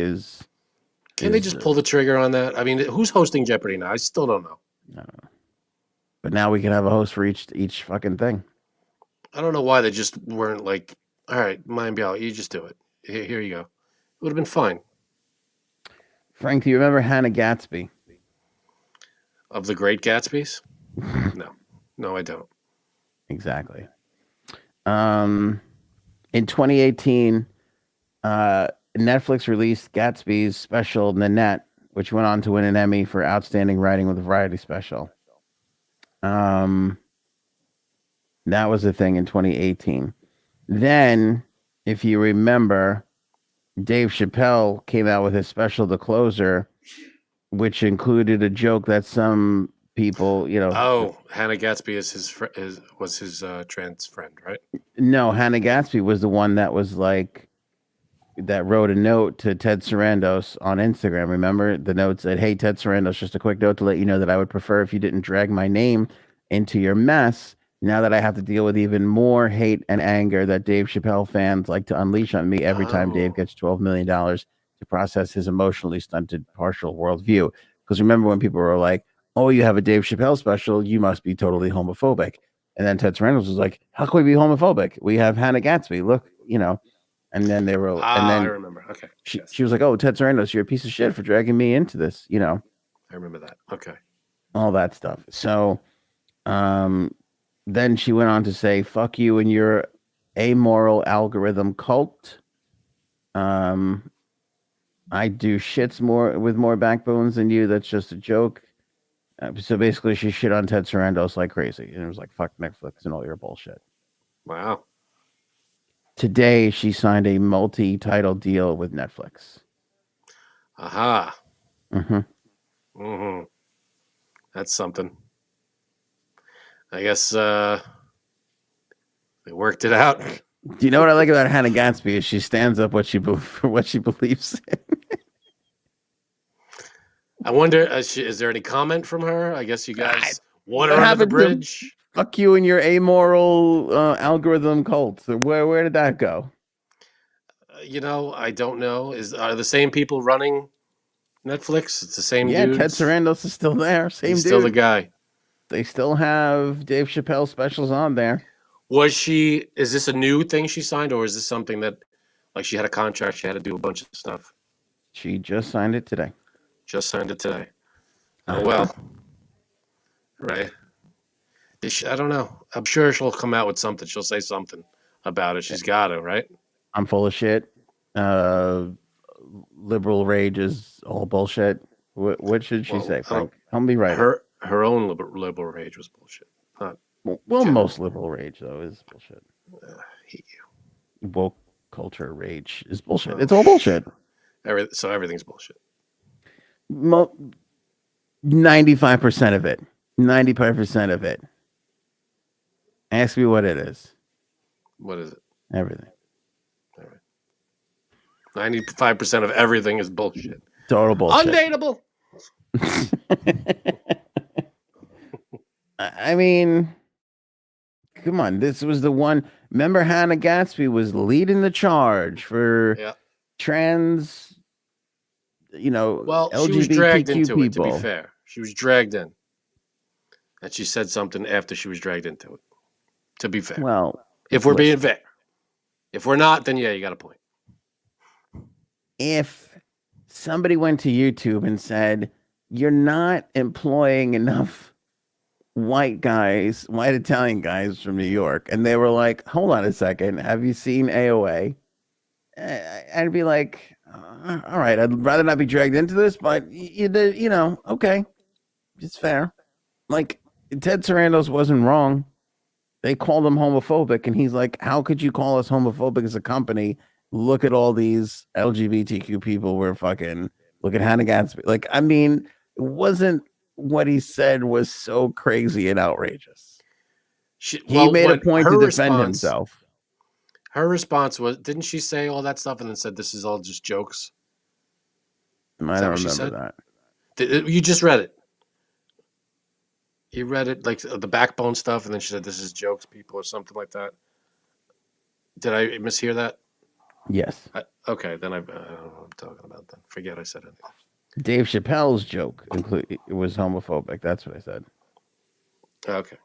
Can they just pull the trigger on that? I mean, who's hosting Jeopardy now? I still don't know. I don't know. But now we can have a host for each fucking thing. I don't know why they just weren't like, all right, Mayim Bialik, you just do it. Here you go. It would have been fine. Frank, do you remember Hannah Gadsby? Of the Great Gatsbys? No, I don't. Exactly. In 2018, Netflix released Gatsby's special Nanette, which went on to win an Emmy for Outstanding Writing with a Variety Special. That was a thing in 2018. Then, if you remember, Dave Chappelle came out with his special The Closer, which included a joke that some people, Oh, Hannah Gadsby was his trans friend, right? No, Hannah Gadsby was the one that was like, that wrote a note to Ted Sarandos on Instagram. Remember? The note said, "Hey, Ted Sarandos, just a quick note to let you know that I would prefer if you didn't drag my name into your mess now that I have to deal with even more hate and anger that Dave Chappelle fans like to unleash on me every time Dave gets $12 million to process his emotionally stunted partial worldview." Because remember when people were like, "Oh, you have a Dave Chappelle special, you must be totally homophobic." And then Ted Sarandos was like, "How can we be homophobic? We have Hannah Gadsby. Look, And then they were, and then I remember. Okay, she was like, "Oh, Ted Sarandos, you're a piece of shit for dragging me into this." I remember that. Okay, all that stuff. So, then she went on to say, "Fuck you and your amoral algorithm cult. I do shits with more backbones than you. That's just a joke." So basically, she shit on Ted Sarandos like crazy, and it was like, "Fuck Netflix and all your bullshit." Wow. Today, she signed a multi-title deal with Netflix. Aha. Mm-hmm. That's something. I guess they worked it out. Do you know what I like about Hannah Gadsby is she stands up for what she believes in. I wonder, is there any comment from her? I guess you guys water under the bridge. Fuck you and your amoral algorithm cult. Where did that go? I don't know. Are the same people running Netflix? It's the same dude. Yeah, Ted Sarandos is still there. He's still the guy. They still have Dave Chappelle specials on there. Is this a new thing she signed, or is this something that, like, she had a contract, she had to do a bunch of stuff? She just signed it today. Oh, well. Right. I don't know. I'm sure she'll come out with something. She'll say something about it. She's got to, right? I'm full of shit. Liberal rage is all bullshit. What should she say, Frank? Help me write her own liberal rage was bullshit. Most liberal rage though is bullshit. I hate you. Woke culture rage is bullshit. It's all bullshit. So everything's bullshit. 95% of it. 95% of it. Ask me what it is. What is it? Everything. 95% of everything is bullshit. Total bullshit. Undateable. I mean, come on. This was the one. Remember, Hannah Gadsby was leading the charge for trans Well, she was dragged into it, to be fair. She was dragged in. And she said something after she was dragged into it, to be fair. Well, if we're being fair. If we're not, then yeah, you got a point. If somebody went to YouTube and said, you're not employing enough white Italian guys from New York, and they were like, hold on a second, have you seen AOA? I'd be like, all right, I'd rather not be dragged into this, but okay, it's fair. Like, Ted Sarandos wasn't wrong. They called him homophobic, and he's like, how could you call us homophobic as a company? Look at all these LGBTQ people. We're fucking, look at Hannah Gadsby. Like, I mean, it wasn't what he said was so crazy and outrageous. He made a point to defend himself. Her response was, didn't she say all that stuff and then said, this is all just jokes? I don't remember that. You just read it. You read it, like the backbone stuff, and then she said, this is jokes, people, or something like that. Did I mishear that? Yes. Okay, then I don't know what I'm talking about then. Forget I said it. Dave Chappelle's joke was homophobic. That's what I said. Okay.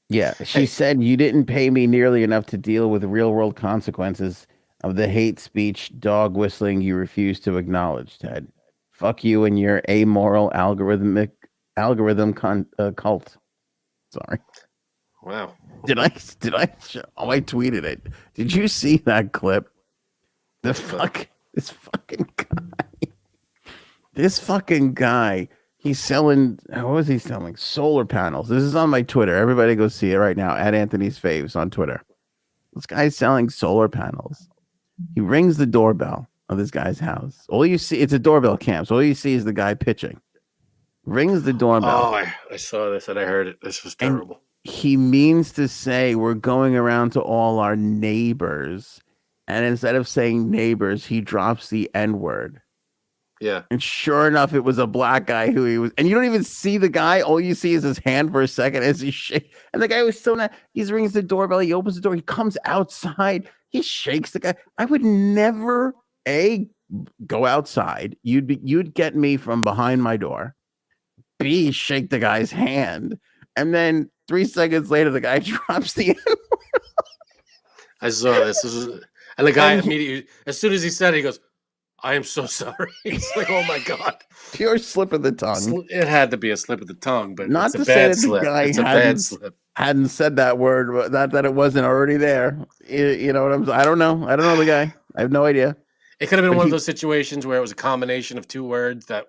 Yeah, she said, you didn't pay me nearly enough to deal with real-world consequences of the hate speech dog whistling you refuse to acknowledge, Ted. Fuck you and your amoral algorithm cult. Sorry. Wow. Did I tweeted it. Did you see that clip? This fucking guy, he's selling, what was he selling? Solar panels. This is on my Twitter. Everybody go see it right now at Anthony's Faves on Twitter. This guy's selling solar panels. He rings the doorbell of this guy's house. All you see, it's a doorbell cam. So all you see is the guy pitching. Rings the doorbell. Oh, I saw this and I heard it. This was terrible. And he means to say we're going around to all our neighbors. And instead of saying neighbors, he drops the N-word. Yeah. And sure enough, it was a black guy who he was. And you don't even see the guy. All you see is his hand for a second as he shakes. And the guy was so nice. He rings the doorbell. He opens the door. He comes outside. He shakes the guy. I would never, go outside. You'd get me from behind my door. B, shake the guy's hand. And then 3 seconds later, the guy drops the N-word. I saw this. And the guy immediately, as soon as he said it, he goes, I am so sorry. It's like, oh my God. Pure slip of the tongue. It had to be a slip of the tongue, but not it's to a say bad that slip. The guy it's a bad slip. Hadn't said that word, but not that it wasn't already there. You know what I'm saying? I don't know. I don't know the guy. I have no idea. It could have been one of those situations where it was a combination of two words that,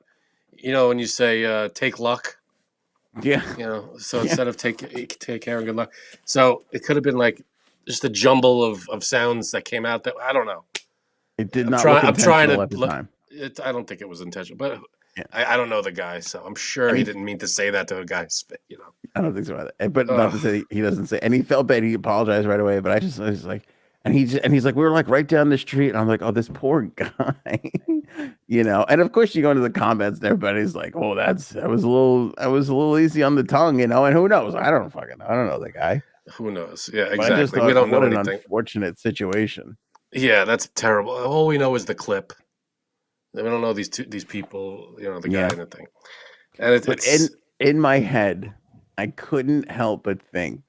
when you say take luck. Yeah. Instead of take care and good luck. So it could have been like just a jumble of sounds that came out that, I don't know. It did not look intentional at the time. I don't think it was intentional, but I don't know the guy, so I'm sure he didn't mean to say that to a guy. I don't think so either. But not to say he doesn't say, and he felt bad. He apologized right away. But I was like, and he's like, we were like right down the street, and I'm like, oh, this poor guy, And of course, you go into the comments, and everybody's like, oh, that was a little easy on the tongue, And who knows? I don't fucking know. I don't know the guy. Who knows? Yeah, exactly. But I just thought, we don't know what anything. An unfortunate situation. Yeah, that's terrible. All we know is the clip. We don't know these people, the guy and the thing. And it's in my head, I couldn't help but think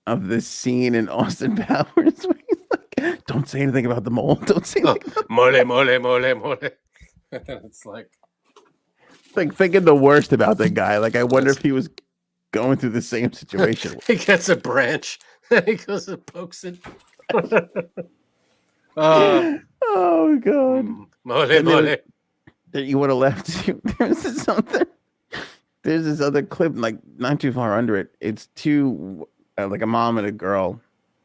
of this scene in Austin Powers where he's like, "Don't say anything about the mole. Don't say anything." Mole. It's like thinking the worst about the guy. Like, I wonder if he was going through the same situation. He gets a branch, and he goes and pokes it. Oh God! Mole. That you would have left. There's this other clip, like not too far under it. It's two, like a mom and a girl,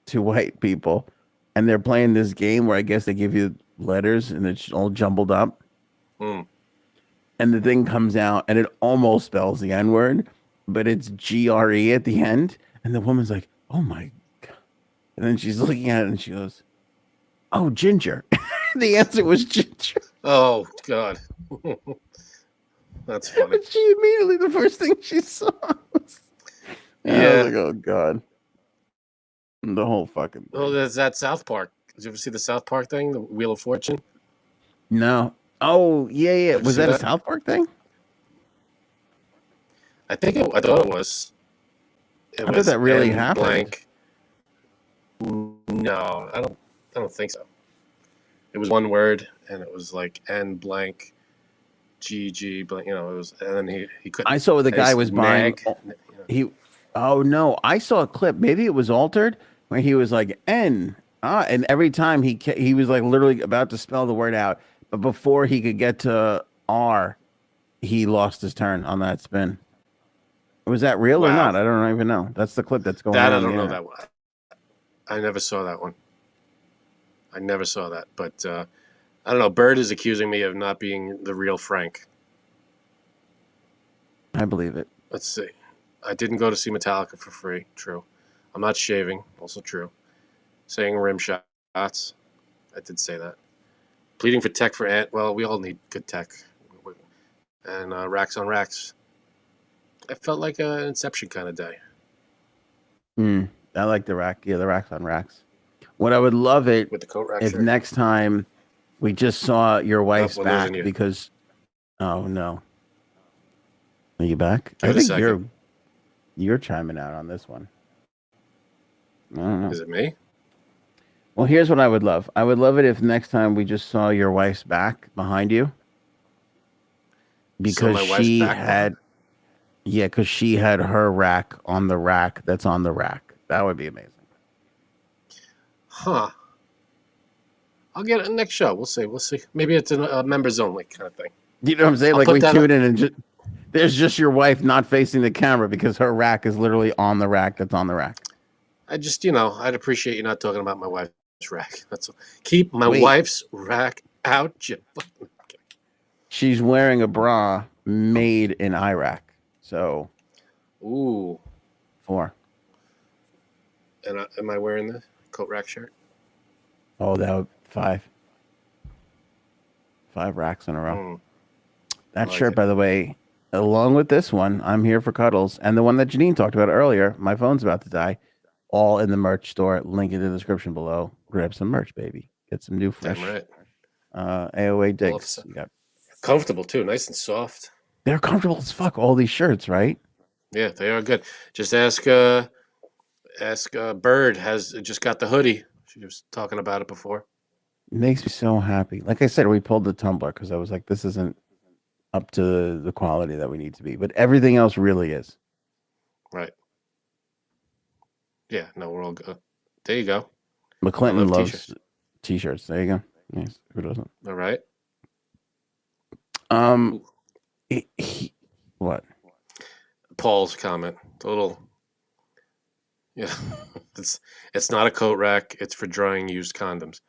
two white people, and they're playing this game where I guess they give you letters and it's all jumbled up. And the thing comes out and it almost spells the N-word, but it's GRE at the end. And the woman's like, "Oh my God!" And then she's looking at it and she goes, "Oh, ginger." The answer was ginger. Oh God. That's funny. But she immediately, the first thing she saw was, I was like, oh God. The whole fucking thing. Oh, there's that South Park. Did you ever see the South Park thing, the Wheel of Fortune? No. Oh, yeah. Did you Was see that a that? South Park thing? I thought it was. It I thought was that really N happened. blank. No, I don't think so. It was one word, and it was like N blank, GG blank. You know, it was, and then he couldn't. I saw the guy was buying. nag. You know. He. Oh no! I saw a clip. Maybe it was altered where he was like N. And every time he was like literally about to spell the word out, but before he could get to R, he lost his turn on that spin. Was that real or Wow. not? I don't even know. That's the clip that's going That I around the don't know internet. that one. I never saw that one. I never saw that, but I don't know. Bird is accusing me of not being the real Frank. I believe it. Let's see. I didn't go to see Metallica for free. True. I'm not shaving. Also true. Saying rim shots. I did say that. Pleading for tech for Ant. Well, we all need good tech. And racks on racks. I felt like an Inception kind of day. I like the rack. Yeah, the racks on racks. What I would love it With the coat rack if shirt. next time we just saw your wife's we're back losing you. because. Oh no. Are you back? Give I it a think second. you're chiming out on this one. I don't know. Is it me? Well, here's what I would love. I would love it if next time we just saw your wife's back behind you. Because my wife's she back had, yeah, because she had her rack on the rack that's on the rack. That would be amazing. Huh. I'll get it next show. We'll see. Maybe it's a members only kind of thing. You know what I'm saying? I'll Like put we that tune up. in and there's just your wife not facing the camera because her rack is literally on the rack that's on the rack. I just, I'd appreciate you not talking about my wife's rack. That's all. Keep my Wait. wife's rack out. She's wearing a bra made in Iraq. So, Ooh. 4. And am I wearing the coat rack shirt? Oh, that would 5. 5 racks in a row. That like shirt, it. by the way, along with this one, I'm here for cuddles, and the one that Janine talked about earlier, my phone's about to die, all in the merch store. Link in the description below. Grab some merch, baby. Get some new fresh. Damn right. AOA digs. You got comfortable too, nice and soft. They're comfortable as fuck. All these shirts, right? Yeah, they are good. Just ask Bird has just got the hoodie. She was talking about it before. It makes me so happy. Like I said, we pulled the tumbler because I was like, this isn't up to the quality that we need to be, but everything else really is. Right. Yeah, no, we're all good. There you go. McClinton loves t-shirts. T-shirts. There you go. Yes, who doesn't? All right. What? Paul's comment. A little. Yeah, it's not a coat rack. It's for drying used condoms.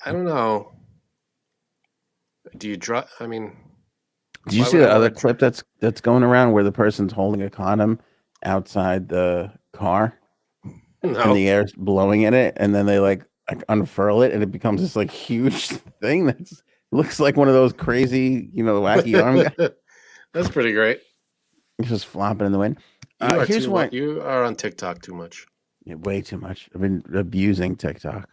I don't know. Do you dry? I mean, did you see the other clip that's going around where the person's holding a condom outside the car? No. And the air's blowing in it, and then they like unfurl it, and it becomes this like huge thing that looks like one of those crazy, wacky arm guys. That's pretty great. It's just flopping in the wind. Here's one. You are on TikTok too much. Yeah, way too much. I've been abusing TikTok.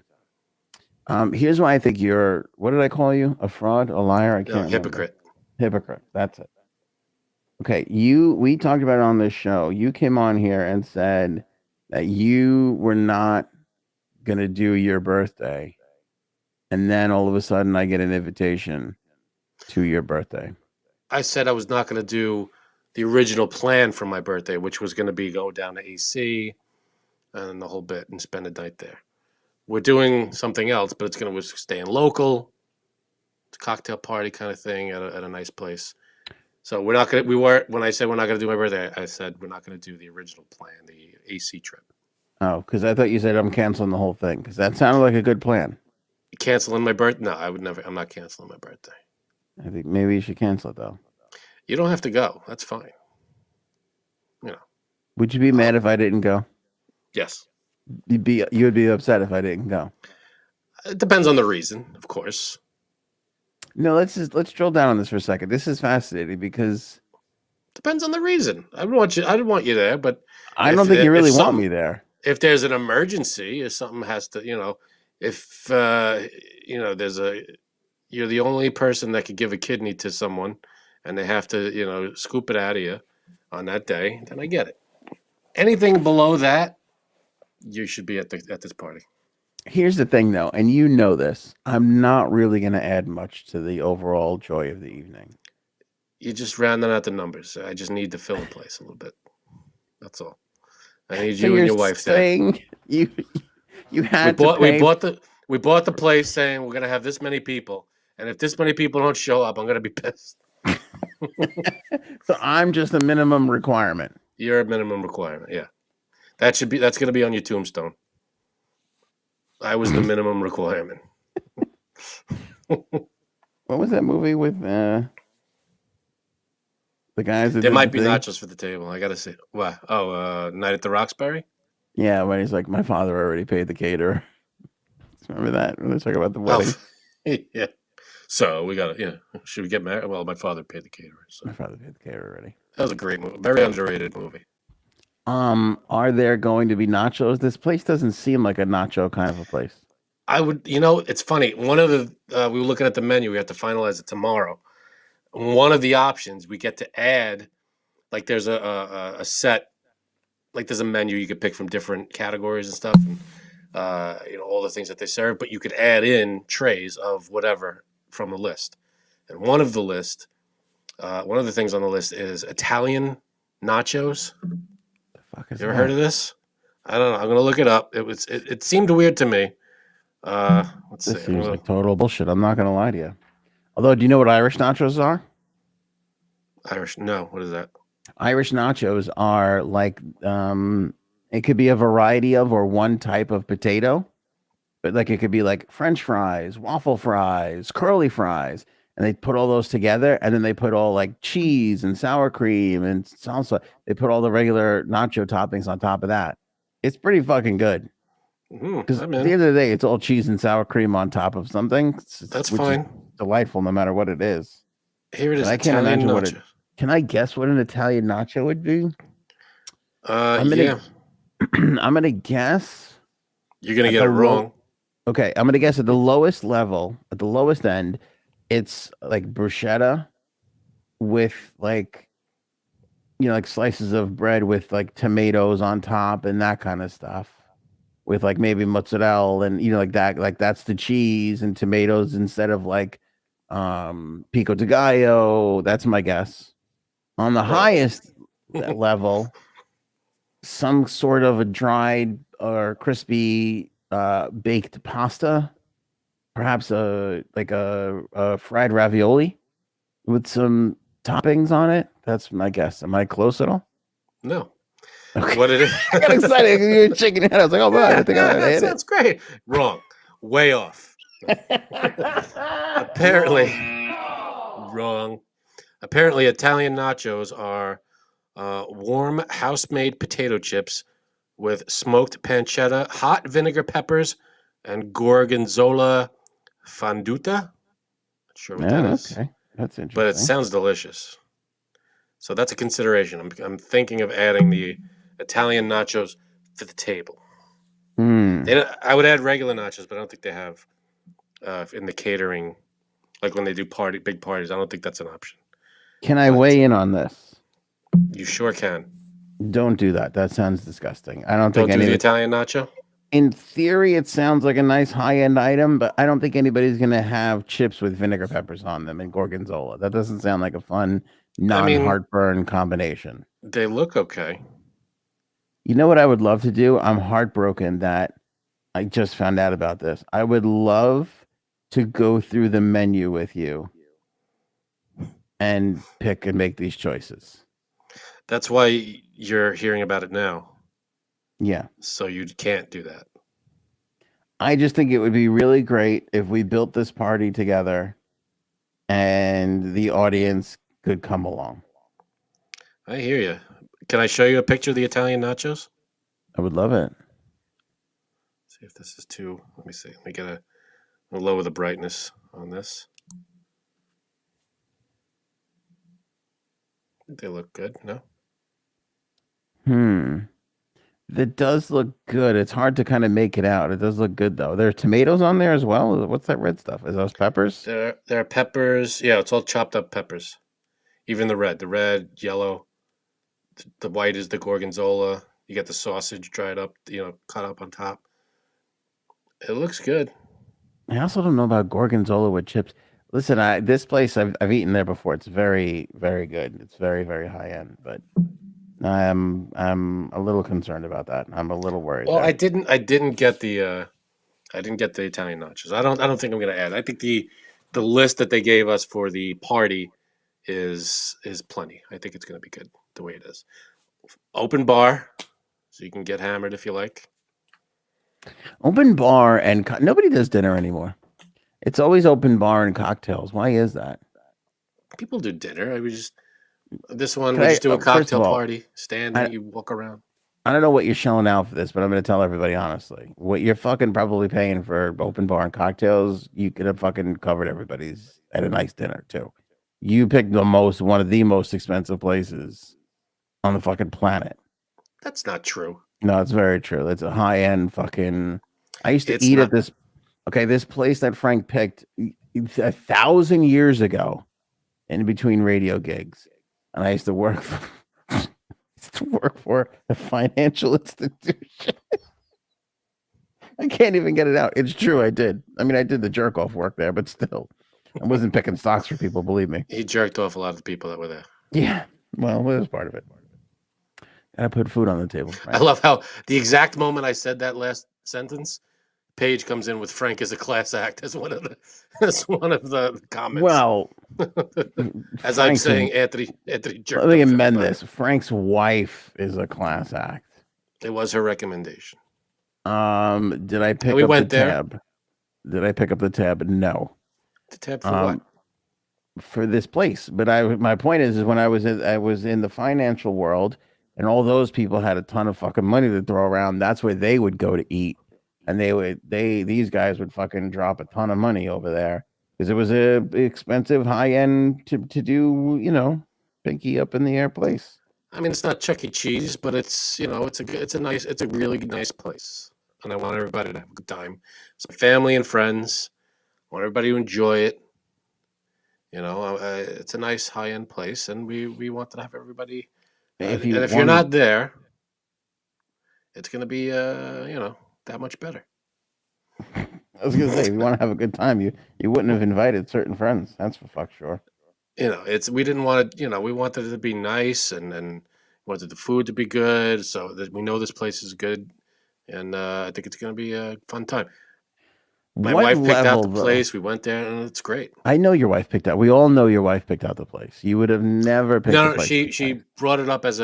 Here's why I think you're. What did I call you? A fraud? A liar? I can't. Hypocrite. Hypocrite. That's it. Okay, we talked about it on this show. You came on here and said that you were not gonna do your birthday, and then all of a sudden I get an invitation to your birthday. I said I was not going to do the original plan for my birthday, which was going to be go down to AC and the whole bit and spend a night there. We're doing something else, but it's going to stay in local. It's a cocktail party kind of thing at a nice place. So we're not going to. When I said we're not going to do my birthday, I said we're not going to do the original plan, the AC trip. Oh, because I thought you said I'm canceling the whole thing. Because that sounded like a good plan. Canceling my birthday? No, I would never. I'm not canceling my birthday. I think maybe you should cancel it though. You don't have to go. That's fine. Would you be mad if I didn't go? Yes. You would be upset if I didn't go. It depends on the reason, of course. No, let's drill down on this for a second. This is fascinating because depends on the reason. I didn't want you there, but I don't think you really want me there. If there's an emergency, if something has to, if there's you're the only person that could give a kidney to someone, and they have to, scoop it out of you on that day, then I get it. Anything below that, you should be at this party. Here's the thing, though, and you know this. I'm not really going to add much to the overall joy of the evening. You're just rounding out the numbers. I just need to fill the place a little bit. That's all. I need So you and you're your wife there. saying you had to We pay. bought the place saying we're gonna have this many people, and if this many people don't show up, I'm gonna be pissed. So I'm just a minimum requirement. You're a minimum requirement. Yeah, that's gonna be on your tombstone. I was the minimum requirement. What was that movie with the guys that There did might the be thing? nachos for the table. I gotta see. What? Oh, Night at the Roxbury. Yeah, when he's like, my father already paid the caterer. Remember that when they talk about the wedding? Oh, yeah. So we got to, should we get married? Well, my father paid the caterer. So. My father paid the caterer already. That was a great movie. Very underrated movie. Are there going to be nachos? This place doesn't seem like a nacho kind of a place. I would, it's funny. One of we were looking at the menu. We have to finalize it tomorrow. One of the options we get to add, like there's a set, like there's a menu you could pick from different categories and stuff, and all the things that they serve. But you could add in trays of whatever from the list. And one of the things on the list is Italian nachos. The fuck is You ever that? heard of this? I don't know. I'm gonna look it up. It seemed weird to me. Let's see. This seems like total bullshit. I'm not gonna lie to you. Although, do you know what Irish nachos are? Irish? No. What is that? Irish nachos are like it could be a variety of or one type of potato, but like it could be like French fries, waffle fries, curly fries, and they put all those together, and then they put all like cheese and sour cream and salsa. They put all the regular nacho toppings on top of that. It's pretty fucking good. Because at the end of the day, it's all cheese and sour cream on top of something. That's fine. Is delightful, no matter what it is. Here it is. I can't imagine nacho. what it. Can I guess what an Italian nacho would be? Yeah. I'm gonna guess. You're gonna get it wrong. Okay, I'm gonna guess at the lowest level, at the lowest end, it's like bruschetta with like like slices of bread with like tomatoes on top and that kind of stuff. With like maybe mozzarella and like that, like that's the cheese and tomatoes instead of like pico de gallo. That's my guess. On the highest level, some sort of a dried or crispy baked pasta, perhaps a fried ravioli with some toppings on it. That's my guess. Am I close at all? No. Okay. What it is? I got excited. You were shaking your head. I was like, "Oh man, I think I hit it." That's great. Wrong. Way off. Apparently, wrong. Apparently, Italian nachos are warm house-made potato chips with smoked pancetta, hot vinegar peppers, and gorgonzola fonduta. Not sure what that is. Okay, that's interesting. But it sounds delicious. So that's a consideration. I'm thinking of adding the Italian nachos to the table. I would add regular nachos, but I don't think they have in the catering, like when they do big parties. I don't think that's an option. Can I weigh in on this? You sure can. Don't do that. That sounds disgusting. I don't Don't think do the Italian nacho. In theory, it sounds like a nice high-end item, but I don't think anybody's gonna have chips with vinegar peppers on them and gorgonzola. That doesn't sound like a fun non-heartburn combination. They look okay. You know what I would love to do? I'm heartbroken that I just found out about this. I would love to go through the menu with you and pick and make these choices. That's why you're hearing about it now. Yeah. So you can't do that. I just think it would be really great if we built this party together and the audience could come along. I hear you. Can I show you a picture of the Italian nachos? I would love it. See if this is too. Let me see. Let me get we'll lower the brightness on this. They look good, no? That does look good. It's hard to kind of make it out. It does look good though. There are tomatoes on there as well. What's that red stuff? Is those peppers? There are peppers. Yeah, it's all chopped up peppers. Even the red, yellow. The white is the gorgonzola. You get the sausage dried up, cut up on top. It looks good. I also don't know about gorgonzola with chips. Listen, this place I've eaten there before. It's very, very good. It's very, very high end, but I'm a little concerned about that. I'm a little worried. Well, I didn't get the Italian nachos. I don't think I'm gonna add. I think the list that they gave us for the party is plenty. I think it's gonna be good the way it is. Open bar, so you can get hammered if you like. Open bar and nobody does dinner anymore. It's always open bar and cocktails. Why is that? People do dinner. We just do a cocktail party. You walk around. I don't know what you're shelling out for this, but I'm going to tell everybody honestly. What you're fucking probably paying for open bar and cocktails, you could have fucking covered everybody's at a nice dinner too. You picked one of the most expensive places on the fucking planet. That's not true. No, it's very true. It's a high end fucking. I used to eat at this. Okay, this place that Frank picked 1,000 years ago, in between radio gigs, and I used to work for a financial institution. I can't even get it out. It's true. I did. I mean, I did the jerk off work there, but still, I wasn't picking stocks for people. Believe me. He jerked off a lot of the people that were there. Yeah. Well, it was part of it. Gotta put food on the table. Right? I love how the exact moment I said that last sentence, Paige comes in with Frank as a class act as one of the comments. Well, as I'm saying, Anthony jerked. Let me amend this. Frank's wife is a class act. It was her recommendation. Did I pick up the tab? Did I pick up the tab? No. The tab for what? For this place. But my point is when I was in the financial world, and all those people had a ton of fucking money to throw around. That's where they would go to eat. And these guys would fucking drop a ton of money over there because it was a expensive high end to do, pinky up in the air place. I mean, it's not Chuck E. Cheese, but it's a really nice place. And I want everybody to have a good time. Some family and friends. I want everybody to enjoy it. It's a nice high end place, and we want to have everybody. If you're not there, it's going to be, that much better. I was going to say, if you want to have a good time, you wouldn't have invited certain friends. That's for fuck sure. We didn't want to, we wanted it to be nice and wanted the food to be good. So that we know this place is good. And I think it's going to be a fun time. My wife picked out the place. We went there, and it's great. I know your wife picked out. We all know your wife picked out the place. You would have never picked. No, she brought it up as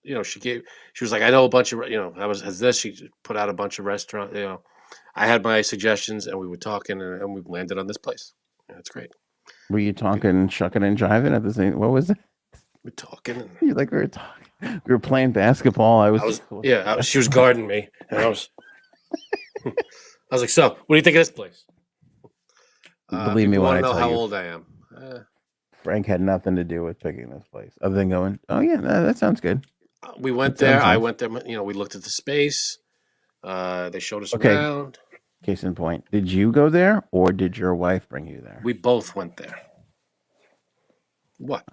she was like, I know a bunch of she put out a bunch of restaurants. I had my suggestions, and we were talking, and we landed on this place. Yeah, it's great. Were you talking, shucking, and driving at the same? What was it? We're talking. We were talking. We were playing basketball. She was guarding me, and I was. I was like, so, what do you think of this place? Believe me when I tell you. How old I am. Frank had nothing to do with picking this place, other than going, oh yeah, that sounds good. We went there. I went there. We looked at the space. They showed us around. Case in point, did you go there, or did your wife bring you there? We both went there. What?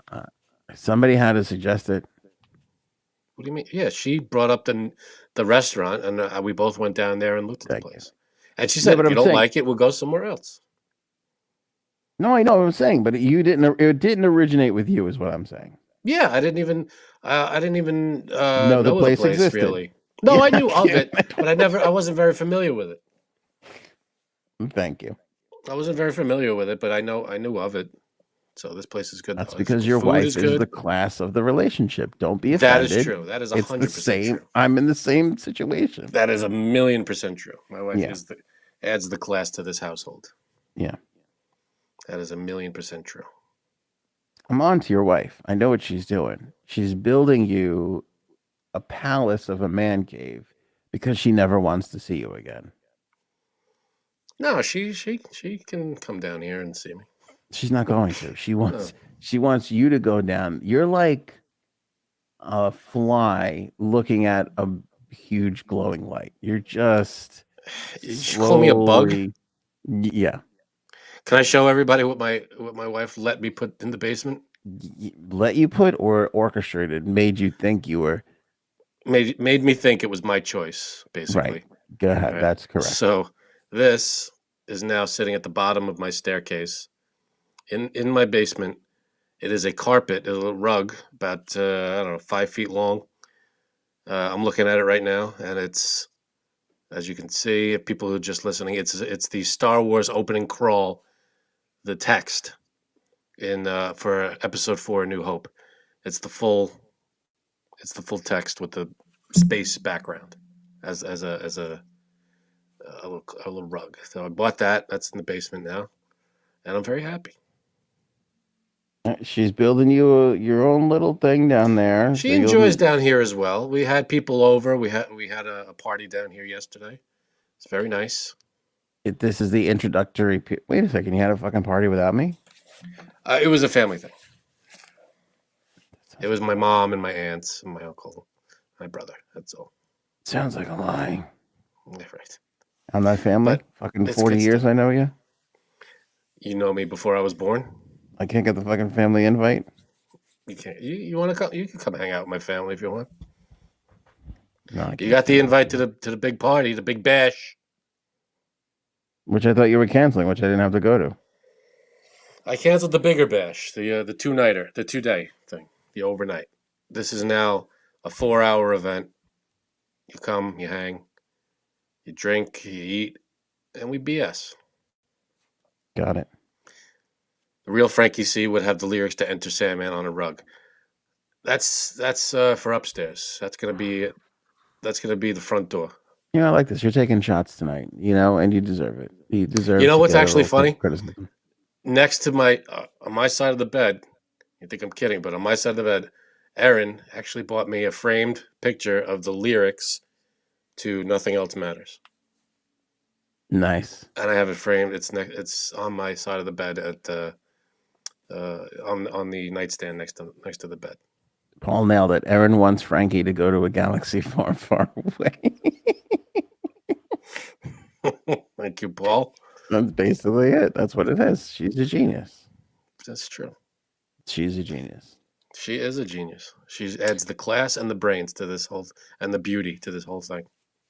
Somebody had to suggest it. What do you mean? Yeah, she brought up the restaurant, and we both went down there and looked at the place. And she said, if you don't like it, we'll go somewhere else. No, I know what I'm saying, but it didn't originate with you, is what I'm saying. Yeah, I didn't even know the place existed. Really. No, I knew of it, but I wasn't very familiar with it. Thank you. I wasn't very familiar with it, but I knew of it. So this place is good. That's because your wife is the class of the relationship. Don't be offended. That is true. That is 100% the same. True. I'm in the same situation. That is 1,000,000% true. My wife adds the class to this household. Yeah. That is 1,000,000% true. I'm on to your wife. I know what she's doing. She's building you a palace of a man cave because she never wants to see you again. No, she can come down here and see me. She's not going to. She wants you to go down. You're like a fly looking at a huge glowing light. You're just You should call me a bug. Yeah. Can I show everybody what my wife let me put in the basement? Let you put or orchestrated, made you think you were Made me think it was my choice, basically. right. Go ahead. Right. That's correct. So this is now sitting at the bottom of my staircase in my basement. It is a carpet, a little rug, about I don't know, 5 feet long. I'm looking at it right now, and it's, as you can see, if people who are just listening, it's the Star Wars opening crawl, the text in for Episode 4, A New Hope. It's the full text with the space background as a little rug. So I bought that. That's in the basement now, and I'm very happy. She's building you your own little thing down there. She enjoys down here as well. We had people over. We had a party down here yesterday. It's very nice. This is the introductory. Wait a second. You had a fucking party without me? It was a family thing. It was my mom and my aunts and my uncle, my brother. That's all. Sounds like a lie. Yeah, right. I'm that family. But fucking 40 years I know you. You know me before I was born. I can't get the fucking family invite. You can't. You want to come? You can come hang out with my family if you want. No, you got the invite to the big party, the big bash, which I thought you were canceling, which I didn't have to go to. I canceled the bigger bash, the 2-nighter, the 2-day thing, the overnight. This is now a 4-hour event. You come, you hang, you drink, you eat, and we BS. Got it. The real Frankie C would have the lyrics to Enter Sandman on a rug. That's for upstairs. That's gonna be the front door. You know, I like this. You're taking shots tonight, and you deserve it. You deserve. You know what's actually funny? Criticism. Next to my on my side of the bed, you think I'm kidding, but on my side of the bed, Erin actually bought me a framed picture of the lyrics to Nothing Else Matters. Nice. And I have it framed. It's on my side of the bed at on the nightstand next to the bed. Paul nailed it. Erin wants Frankie to go to a galaxy far, far away. Thank you, Paul. That's basically it. That's what it is. She's a genius. That's true. She's a genius. She is a genius. She adds the class and the brains to this whole, and the beauty to this whole thing.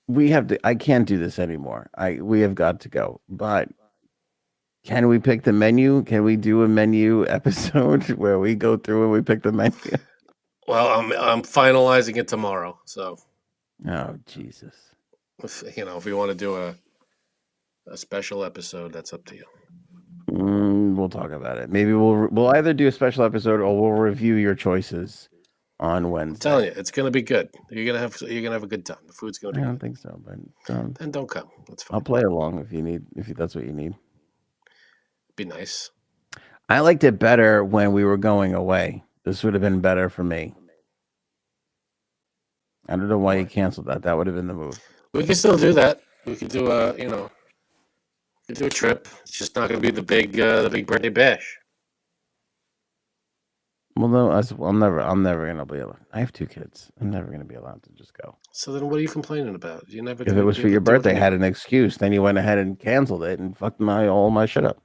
We have to. I can't do this anymore. We have got to go. But can we pick the menu? Can we do a menu episode where we go through and we pick the menu? Well, I'm finalizing it tomorrow. So. Oh Jesus. If we want to do a special episode, that's up to you. We'll talk about it. Maybe we'll either do a special episode or we'll review your choices on Wednesday. I'm telling you, it's gonna be good. You're gonna have a good time. The food's gonna be. I don't think so, but then don't come. That's fine. I'll play along if that's what you need. Be nice. I liked it better when we were going away. This would have been better for me. I don't know why you canceled that. That would have been the move. We can still do that. We could do a trip. It's just not going to be the big birthday bash. Well, no, I'm never going to be allowed. I have 2 kids. I'm never going to be allowed to just go. So then what are you complaining about? You never. If it was for your birthday, I had an excuse. Then you went ahead and canceled it and fucked all my shit up.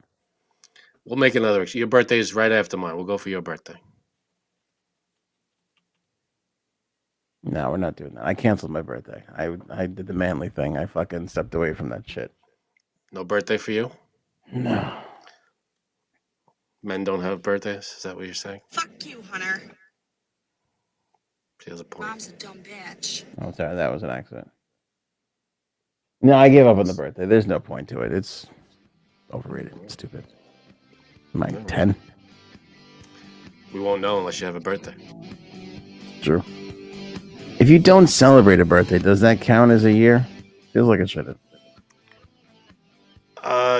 We'll make another. Your birthday is right after mine. We'll go for your birthday. No, we're not doing that. I canceled my birthday. I did the manly thing. I fucking stepped away from that shit. No birthday for you? No. Men don't have birthdays? Is that what you're saying? Fuck you, Hunter. She has a point. Mom's a dumb bitch. Oh, sorry. That was an accident. No, I gave up on the birthday. There's no point to it. It's overrated. It's stupid. Am I 10? We won't know unless you have a birthday. True. If you don't celebrate a birthday, does that count as a year? Feels like it shouldn't.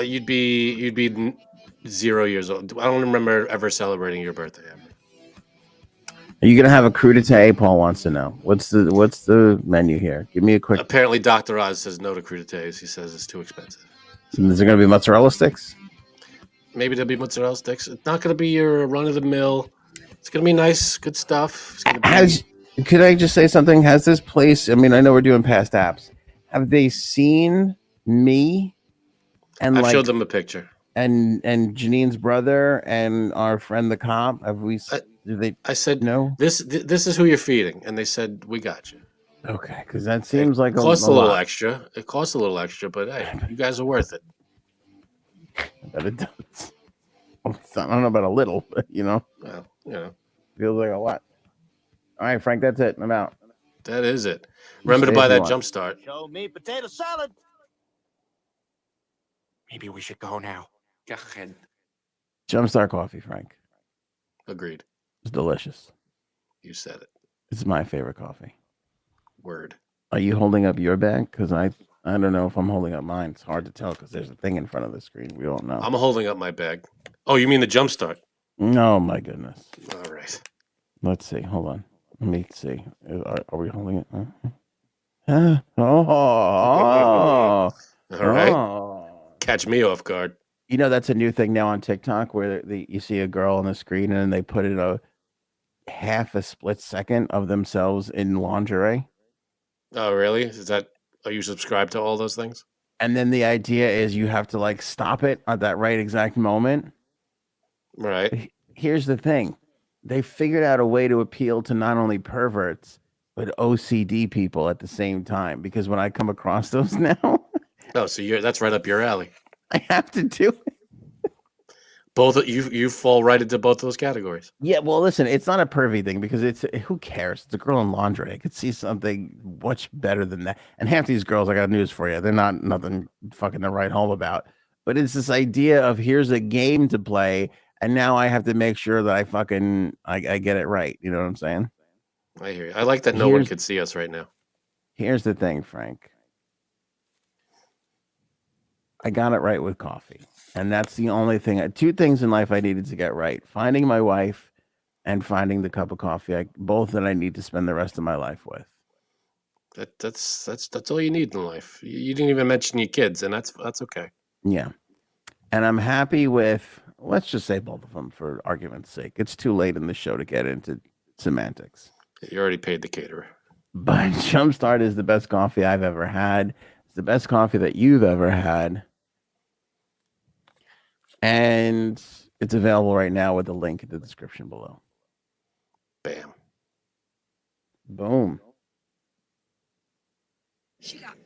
You'd be 0 years old. I don't remember ever celebrating your birthday ever. Are you gonna have a crudité? Paul wants to know. What's the menu here? Give me a quick. Apparently, Dr. Oz says no to crudités. He says it's too expensive. Is there gonna be mozzarella sticks? Maybe there'll be mozzarella sticks. It's not gonna be your run of the mill. It's gonna be nice, good stuff. It's gonna be... Could I just say something? Has this place? I mean, I know we're doing past apps. Have they seen me and I've showed them a picture. and Janine's brother and our friend the cop? Have we? Do they? I said No. This is who you're feeding, and they said we got you. Okay, because that seems like costs a little lot. extra. It costs a little extra, but hey, you guys are worth it. But it does. I don't know about a little, but Well, feels like a lot. All right, Frank, that's it. I'm out. That is it. Remember to buy that jump start. Show me potato salad. Maybe we should go now. Go ahead. Jumpstart coffee, Frank. Agreed. It's delicious. You said it. It's my favorite coffee. Word. Are you holding up your bag? Because I don't know if I'm holding up mine. It's hard to tell because there's a thing in front of the screen. We don't know. I'm holding up my bag. Oh, you mean the jump start? Oh, my goodness. All right. Let's see. Hold on. Let me see. Are we holding it? Oh. All right. Oh. Catch me off guard. You know, that's a new thing now on TikTok where you see a girl on the screen and they put in a half a split second of themselves in lingerie. Oh, really? Are you subscribed to all those things? And then the idea is you have to like stop it at that right exact moment. Right. Here's the thing. They figured out a way to appeal to not only perverts, but OCD people at the same time. Because when I come across those now, Oh, so that's right up your alley. I have to do it. Both you fall right into both those categories. Yeah, well, listen, it's not a pervy thing because who cares? It's a girl in lingerie. I could see something much better than that. And half these girls, I got news for you. They're not nothing fucking to write home about. But it's this idea of here's a game to play, and now I have to make sure that I get it right. You know what I'm saying? I hear you. I like that no one could see us right now. Here's the thing, Frank. I got it right with coffee. And that's the only thing. Two things in life I needed to get right. Finding my wife and finding the cup of coffee. Both that I need to spend the rest of my life with. That's all you need in life. You didn't even mention your kids, and that's okay. Yeah. And I'm happy with, let's just say both of them for argument's sake. It's too late in the show to get into semantics. You already paid the caterer. But Jumpstart is the best coffee I've ever had. It's the best coffee that you've ever had. And it's available right now with the link in the description below. Bam. Boom. She got